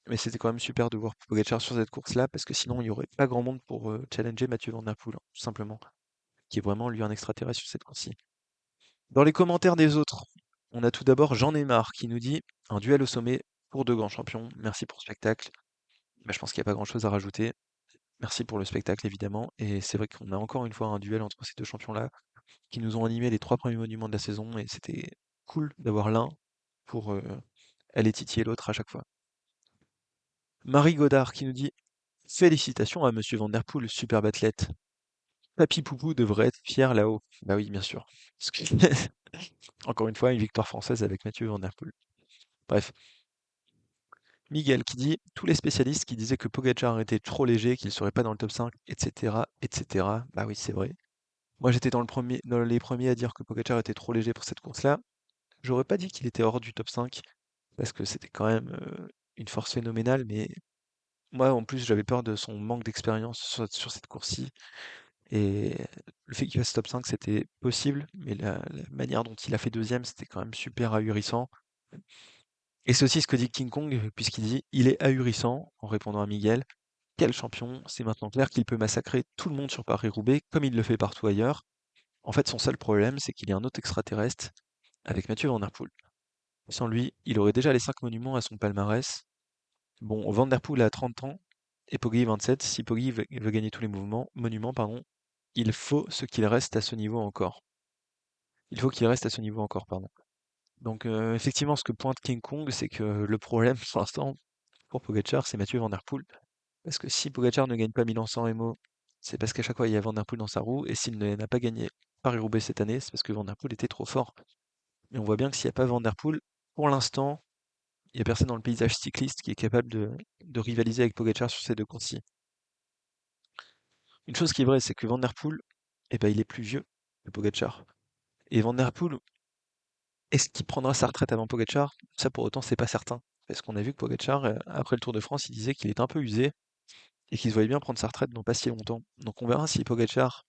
Mais c'était quand même super de voir Pogacar sur cette course-là, parce que sinon il n'y aurait pas grand monde pour challenger Mathieu Van Der Poel, hein, tout simplement, qui est vraiment lui un extraterrestre sur cette course-ci. Dans les commentaires des autres, on a tout d'abord Jean Neymar qui nous dit un duel au sommet pour deux grands champions. Merci pour le spectacle. Bah, je pense qu'il n'y a pas grand-chose à rajouter. Merci pour le spectacle, évidemment. Et c'est vrai qu'on a encore une fois un duel entre ces deux champions-là qui nous ont animé les trois premiers monuments de la saison. Et c'était cool d'avoir l'un pour aller titiller l'autre à chaque fois. Marie Godard qui nous dit félicitations à Monsieur Van Der Poel, superbe athlète. Papy Poupou devrait être fier là-haut. Bah oui, bien sûr. Parce que encore une fois, une victoire française avec Mathieu Van Der Poel. Bref, Miguel qui dit tous les spécialistes qui disaient que Pogacar était trop léger, qu'il serait pas dans le top 5, etc., etc. Bah oui, c'est vrai. Moi, j'étais dans les premiers à dire que Pogacar était trop léger pour cette course-là. J'aurais pas dit qu'il était hors du top 5 parce que c'était quand même une force phénoménale, mais moi, en plus, j'avais peur de son manque d'expérience sur cette course-ci. Et le fait qu'il fasse top 5, c'était possible, mais la manière dont il a fait deuxième, c'était quand même super ahurissant. Et c'est aussi ce que dit King Kong, puisqu'il dit il est ahurissant, en répondant à Miguel. Quel champion, c'est maintenant clair qu'il peut massacrer tout le monde sur Paris-Roubaix, comme il le fait partout ailleurs. En fait, son seul problème, c'est qu'il y a un autre extraterrestre avec Mathieu Van Der Poel. Sans lui, il aurait déjà les 5 monuments à son palmarès. Bon, Van Der Poel a 30 ans et Poggi 27. Si Poggi veut gagner tous les monuments, pardon, il faut ce qu'il reste à ce niveau encore. Il faut qu'il reste à ce niveau encore, pardon. Donc effectivement, ce que pointe King Kong, c'est que le problème pour l'instant pour Pogacar, c'est Mathieu Van Der Poel. Parce que si Pogacar ne gagne pas Milan-San Remo, c'est parce qu'à chaque fois il y a Van Der Poel dans sa roue, et s'il n'a pas gagné Paris-Roubaix cette année, c'est parce que Van Der Poel était trop fort. Et on voit bien que s'il n'y a pas Van Der Poel, pour l'instant, il n'y a personne dans le paysage cycliste qui est capable de rivaliser avec Pogacar sur ces deux courses-ci. Une chose qui est vraie, c'est que Van Der Poel, eh ben, il est plus vieux que Pogacar. Et Van Der Poel, est-ce qu'il prendra sa retraite avant Pogacar? Ça, pour autant, c'est pas certain. Parce qu'on a vu que Pogacar, après le Tour de France, il disait qu'il était un peu usé et qu'il se voyait bien prendre sa retraite dans pas si longtemps. Donc on verra si Pogacar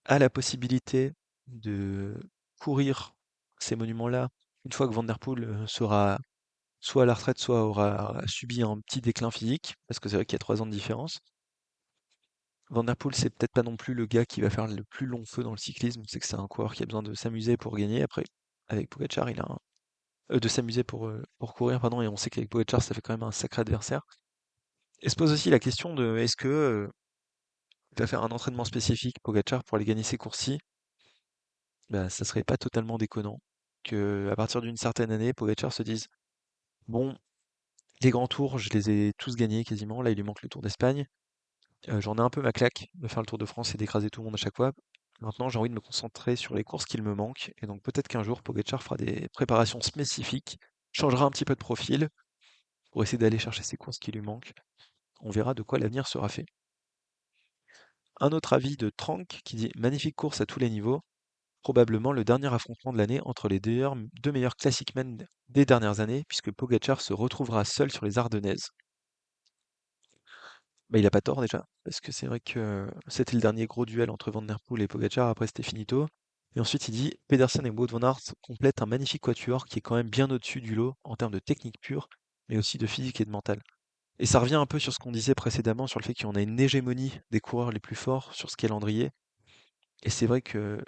a la possibilité de courir ces monuments-là une fois que Van Der Poel sera soit à la retraite, soit aura subi un petit déclin physique, parce que c'est vrai qu'il y a 3 ans de différence. Van Der Poel, c'est peut-être pas non plus le gars qui va faire le plus long feu dans le cyclisme. On sait que c'est un coureur qui a besoin de s'amuser pour gagner. Après, avec Pogacar, il a de s'amuser pour courir, pardon, et on sait qu'avec Pogacar, ça fait quand même un sacré adversaire. Et se pose aussi la question de est-ce que il va faire un entraînement spécifique Pogacar pour aller gagner ses courses-ci? Bah, ça serait pas totalement déconnant que à partir d'une certaine année, Pogacar se dise bon, les grands tours, je les ai tous gagnés quasiment. Là, il lui manque le Tour d'Espagne. J'en ai un peu ma claque de faire le Tour de France et d'écraser tout le monde à chaque fois. Maintenant, j'ai envie de me concentrer sur les courses qu'il me manquent. Et donc peut-être qu'un jour, Pogacar fera des préparations spécifiques, changera un petit peu de profil pour essayer d'aller chercher ces courses qui lui manquent. On verra de quoi l'avenir sera fait. Un autre avis de Trank qui dit magnifique course à tous les niveaux. Probablement le dernier affrontement de l'année entre les deux meilleurs classic-men des dernières années, puisque Pogacar se retrouvera seul sur les Ardennaises. Bah, il a pas tort déjà, parce que c'est vrai que c'était le dernier gros duel entre Van Der Poel et Pogacar, après c'était finito. Et ensuite, il dit Pedersen et Wout van Aert complètent un magnifique quatuor qui est quand même bien au-dessus du lot en termes de technique pure, mais aussi de physique et de mental. Et ça revient un peu sur ce qu'on disait précédemment, sur le fait qu'on a une hégémonie des coureurs les plus forts sur ce calendrier. Et c'est vrai que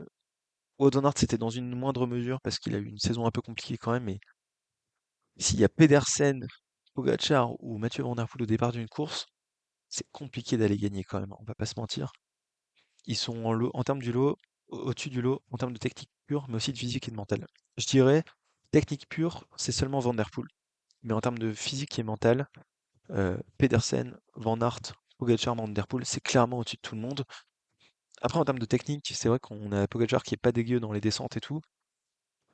Wout van Aert, c'était dans une moindre mesure parce qu'il a eu une saison un peu compliquée quand même. Mais s'il y a Pedersen, Pogacar ou Mathieu Van Der Poel au départ d'une course, c'est compliqué d'aller gagner quand même, on va pas se mentir. Ils sont en termes du lot, au-dessus du lot, en termes de technique pure, mais aussi de physique et de mental. Je dirais, technique pure, c'est seulement Van Der Poel. Mais en termes de physique et mental, Pedersen, Van Aert, Pogacar, Van Der Poel, c'est clairement au-dessus de tout le monde. Après, en termes de technique, c'est vrai qu'on a Pogacar qui est pas dégueu dans les descentes et tout.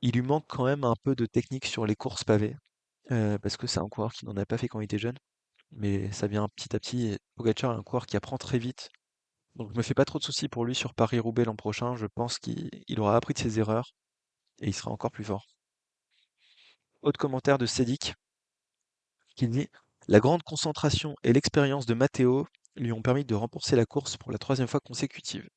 Il lui manque quand même un peu de technique sur les courses pavées, parce que c'est un coureur qui n'en a pas fait quand il était jeune. Mais ça vient petit à petit. Et Pogacar est un coureur qui apprend très vite. Donc je me fais pas trop de soucis pour lui sur Paris-Roubaix l'an prochain. Je pense qu'il aura appris de ses erreurs et il sera encore plus fort. Autre commentaire de Sédic qui dit la grande concentration et l'expérience de Matteo lui ont permis de remporter la course pour la troisième fois consécutive.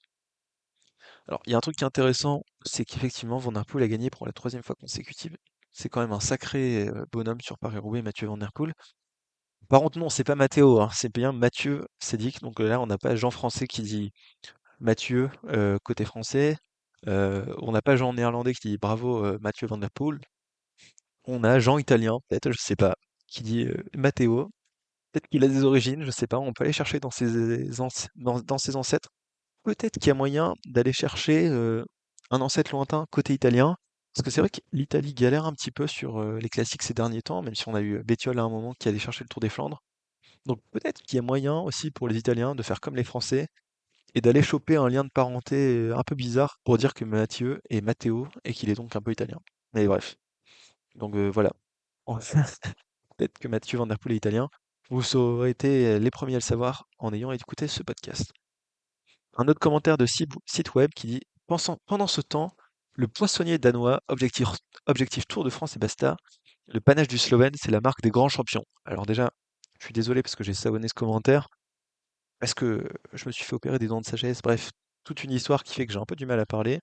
Alors, il y a un truc qui est intéressant, c'est qu'effectivement, Van Der Poel a gagné pour la troisième fois consécutive. C'est quand même un sacré bonhomme sur Paris-Roubaix, Mathieu Van Der Poel. Par contre, non, c'est pas Matteo, hein, c'est bien Mathieu Sédic. Donc là, on n'a pas Jean français qui dit Mathieu côté français. On n'a pas Jean néerlandais qui dit bravo Mathieu Van Der Poel. On a Jean italien, peut-être, je sais pas, qui dit Matteo. Peut-être qu'il a des origines, je sais pas. On peut aller chercher dans ses ancêtres. Peut-être qu'il y a moyen d'aller chercher un ancêtre lointain côté italien. Parce que c'est vrai que l'Italie galère un petit peu sur les classiques ces derniers temps, même si on a eu Bettiol à un moment qui allait chercher le Tour des Flandres. Donc peut-être qu'il y a moyen aussi pour les Italiens de faire comme les Français et d'aller choper un lien de parenté un peu bizarre pour dire que Mathieu est Matteo et qu'il est donc un peu italien. Mais bref, donc voilà. En fait, peut-être que Mathieu Van Der Poel est italien. Vous aurez été les premiers à le savoir en ayant écouté ce podcast. Un autre commentaire de site web qui dit pendant ce temps, le poissonnier danois, objectif Tour de France et basta, le panache du Slovène, c'est la marque des grands champions. Alors déjà, je suis désolé parce que j'ai savonné ce commentaire, parce que je me suis fait opérer des dents de sagesse, bref, toute une histoire qui fait que j'ai un peu du mal à parler.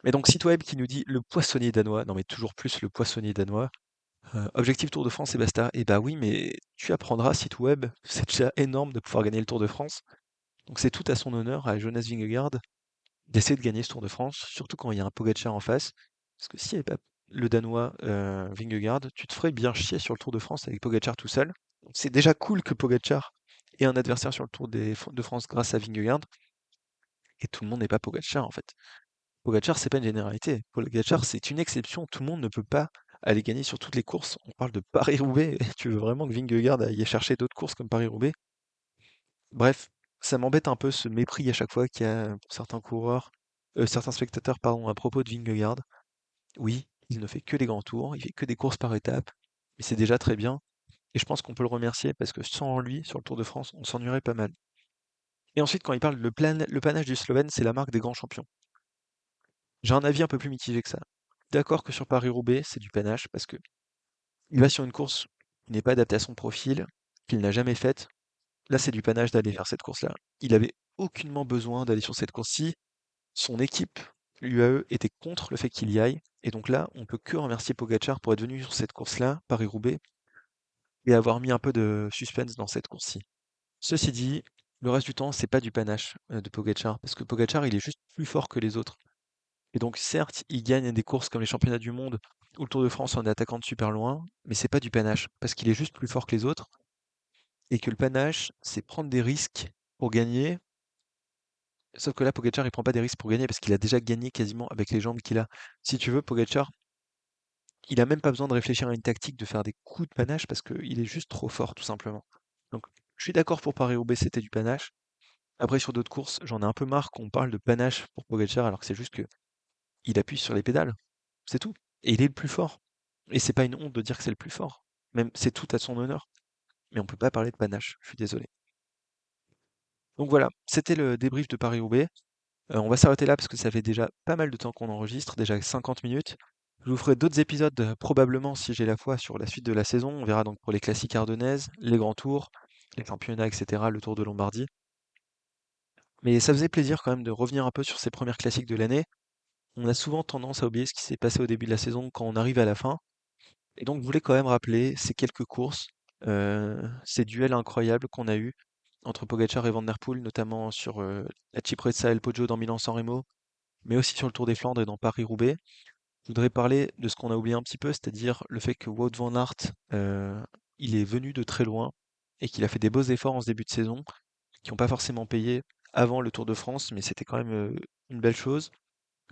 Mais donc, site web qui nous dit le poissonnier danois, non mais toujours plus le poissonnier danois, objectif Tour de France et basta. Et bah oui, mais tu apprendras, site web, c'est déjà énorme de pouvoir gagner le Tour de France. Donc c'est tout à son honneur à Jonas Vingegaard d'essayer de gagner ce Tour de France, surtout quand il y a un Pogacar en face. Parce que s'il n'y avait pas le Danois Vingegaard, tu te ferais bien chier sur le Tour de France avec Pogacar tout seul. Donc c'est déjà cool que Pogacar ait un adversaire sur le Tour de France grâce à Vingegaard. Et tout le monde n'est pas Pogacar en fait. Pogacar, c'est pas une généralité. Pogacar, c'est une exception. Tout le monde ne peut pas aller gagner sur toutes les courses. On parle de Paris-Roubaix. Tu veux vraiment que Vingegaard aille chercher d'autres courses comme Paris-Roubaix? Bref, ça m'embête un peu ce mépris à chaque fois qu'il y a pour certains coureurs, certains spectateurs, pardon, à propos de Vingegaard. Oui, il ne fait que les grands tours, il fait que des courses par étapes, mais c'est déjà très bien. Et je pense qu'on peut le remercier parce que sans lui, sur le Tour de France, on s'ennuierait pas mal. Et ensuite, quand il parle le panache du Slovène, c'est la marque des grands champions. J'ai un avis un peu plus mitigé que ça. D'accord que sur Paris-Roubaix, c'est du panache parce que il va sur une course qui n'est pas adaptée à son profil, qu'il n'a jamais faite. Là, c'est du panache d'aller faire cette course-là. Il avait aucunement besoin d'aller sur cette course-ci. Son équipe, l'UAE, était contre le fait qu'il y aille. Et donc là, on peut que remercier Pogacar pour être venu sur cette course-là, Paris-Roubaix, et avoir mis un peu de suspense dans cette course-ci. Ceci dit, le reste du temps, c'est pas du panache de Pogacar, parce que Pogacar, il est juste plus fort que les autres. Et donc, certes, il gagne des courses comme les championnats du monde ou le Tour de France en attaquant de super loin, mais c'est pas du panache, parce qu'il est juste plus fort que les autres, et que le panache, c'est prendre des risques pour gagner. Sauf que là, Pogacar, il prend pas des risques pour gagner parce qu'il a déjà gagné quasiment avec les jambes qu'il a. Si tu veux, Pogacar, il a même pas besoin de réfléchir à une tactique, de faire des coups de panache parce qu'il est juste trop fort, tout simplement. Donc, je suis d'accord pour Paris-Roubaix, c'était du panache. Après, sur d'autres courses, j'en ai un peu marre qu'on parle de panache pour Pogacar alors que c'est juste que il appuie sur les pédales. C'est tout. Et il est le plus fort. Et c'est pas une honte de dire que c'est le plus fort. Même, c'est tout à son honneur. Mais on peut pas parler de panache. Je suis désolé. Donc voilà, c'était le débrief de Paris-Roubaix. On va s'arrêter là parce que ça fait déjà pas mal de temps qu'on enregistre, déjà 50 minutes. Je vous ferai d'autres épisodes probablement si j'ai la foi sur la suite de la saison. On verra donc pour les classiques ardennaises, les grands tours, les championnats, etc., le Tour de Lombardie. Mais ça faisait plaisir quand même de revenir un peu sur ces premières classiques de l'année. on a souvent tendance à oublier ce qui s'est passé au début de la saison quand on arrive à la fin. Et donc, je voulais quand même rappeler ces quelques courses, ces duels incroyables qu'on a eus entre Pogacar et Van Der Poel, notamment sur la Cipressa et le Poggio dans Milan-San Remo, mais aussi sur le Tour des Flandres et dans Paris-Roubaix. Je voudrais parler de ce qu'on a oublié un petit peu, c'est-à-dire le fait que Wout van Aert, il est venu de très loin et qu'il a fait des beaux efforts en ce début de saison, qui n'ont pas forcément payé avant le Tour de France, mais c'était quand même une belle chose.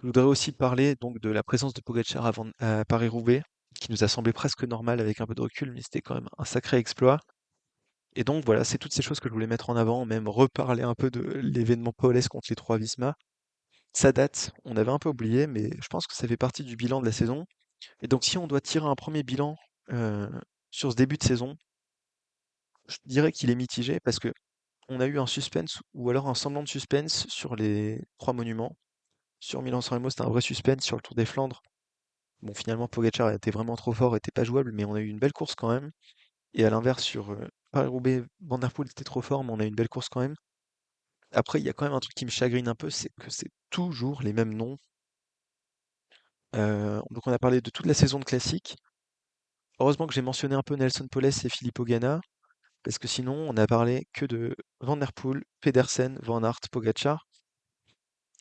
Je voudrais aussi parler donc de la présence de Pogacar à Paris-Roubaix, qui nous a semblé presque normal avec un peu de recul, mais c'était quand même un sacré exploit. Et donc voilà, c'est toutes ces choses que je voulais mettre en avant, même reparler un peu de l'événement Paulès contre les trois Visma. Ça date, on avait un peu oublié, mais je pense que ça fait partie du bilan de la saison. Et donc si on doit tirer un premier bilan euh, sur ce début de saison, je dirais qu'il est mitigé parce que on a eu un suspense ou alors un semblant de suspense sur les trois monuments. Sur Milan-San Remo, c'était un vrai suspense. Sur le Tour des Flandres, bon, finalement, Pogacar était vraiment trop fort, était pas jouable, mais on a eu une belle course quand même. Et à l'inverse, sur Paris-Roubaix, Van Der Poel était trop fort, mais on a eu une belle course quand même. Après, il y a quand même un truc qui me chagrine un peu, c'est que c'est toujours les mêmes noms. Donc on a parlé de toute la saison de classique. Heureusement que j'ai mentionné un peu Nelson Poles et Filippo Ganna, parce que sinon on a parlé que de Van Der Poel, Pedersen, Van Aert, Pogacar.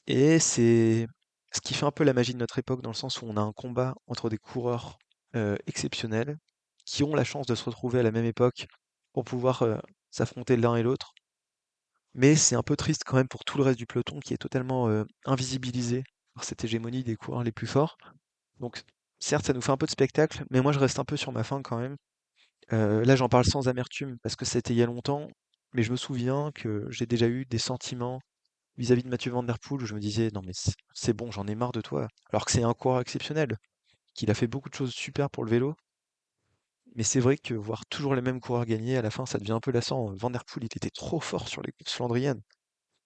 Et c'est ce qui fait un peu la magie de notre époque, dans le sens où on a un combat entre des coureurs exceptionnels qui ont la chance de se retrouver à la même époque pour pouvoir s'affronter l'un et l'autre. Mais c'est un peu triste quand même pour tout le reste du peloton qui est totalement invisibilisé par cette hégémonie des coureurs les plus forts. Donc certes, ça nous fait un peu de spectacle, mais moi je reste un peu sur ma faim quand même. Là, j'en parle sans amertume parce que c'était il y a longtemps, mais je me souviens que j'ai déjà eu des sentiments vis-à-vis de Mathieu Van Der Poel où je me disais non mais c'est bon, j'en ai marre de toi. Alors que c'est un coureur exceptionnel, qu'il a fait beaucoup de choses super pour le vélo, mais c'est vrai que voir toujours les mêmes coureurs gagner, à la fin, ça devient un peu lassant. Van Der Poel, il était trop fort sur les courses flandriennes.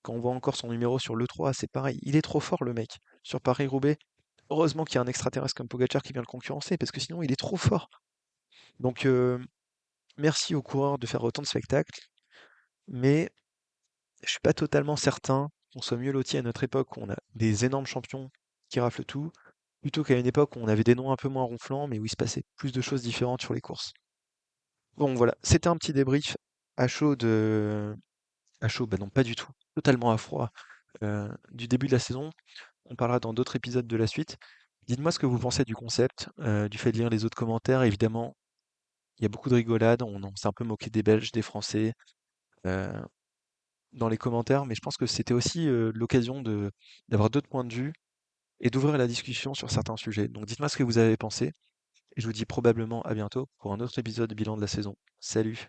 Quand on voit encore son numéro sur l'E3, c'est pareil, il est trop fort le mec. Sur Paris-Roubaix, heureusement qu'il y a un extraterrestre comme Pogacar qui vient le concurrencer, parce que sinon il est trop fort. Donc merci aux coureurs de faire autant de spectacles, mais je suis pas totalement certain qu'on soit mieux loti à notre époque où on a des énormes champions qui raflent tout, plutôt qu'à une époque où on avait des noms un peu moins ronflants, mais où il se passait plus de choses différentes sur les courses. Bon voilà, c'était un petit débrief à chaud de... À chaud, bah non, pas du tout. Totalement à froid du début de la saison. On parlera dans d'autres épisodes de la suite. Dites-moi ce que vous pensez du concept, du fait de lire les autres commentaires. Évidemment, il y a beaucoup de rigolade. On s'est un peu moqué des Belges, des Français euh, dans les commentaires, mais je pense que c'était aussi l'occasion de d'avoir d'autres points de vue et d'ouvrir la discussion sur certains sujets. Donc dites-moi ce que vous avez pensé et je vous dis probablement à bientôt pour un autre épisode bilan de la saison. Salut!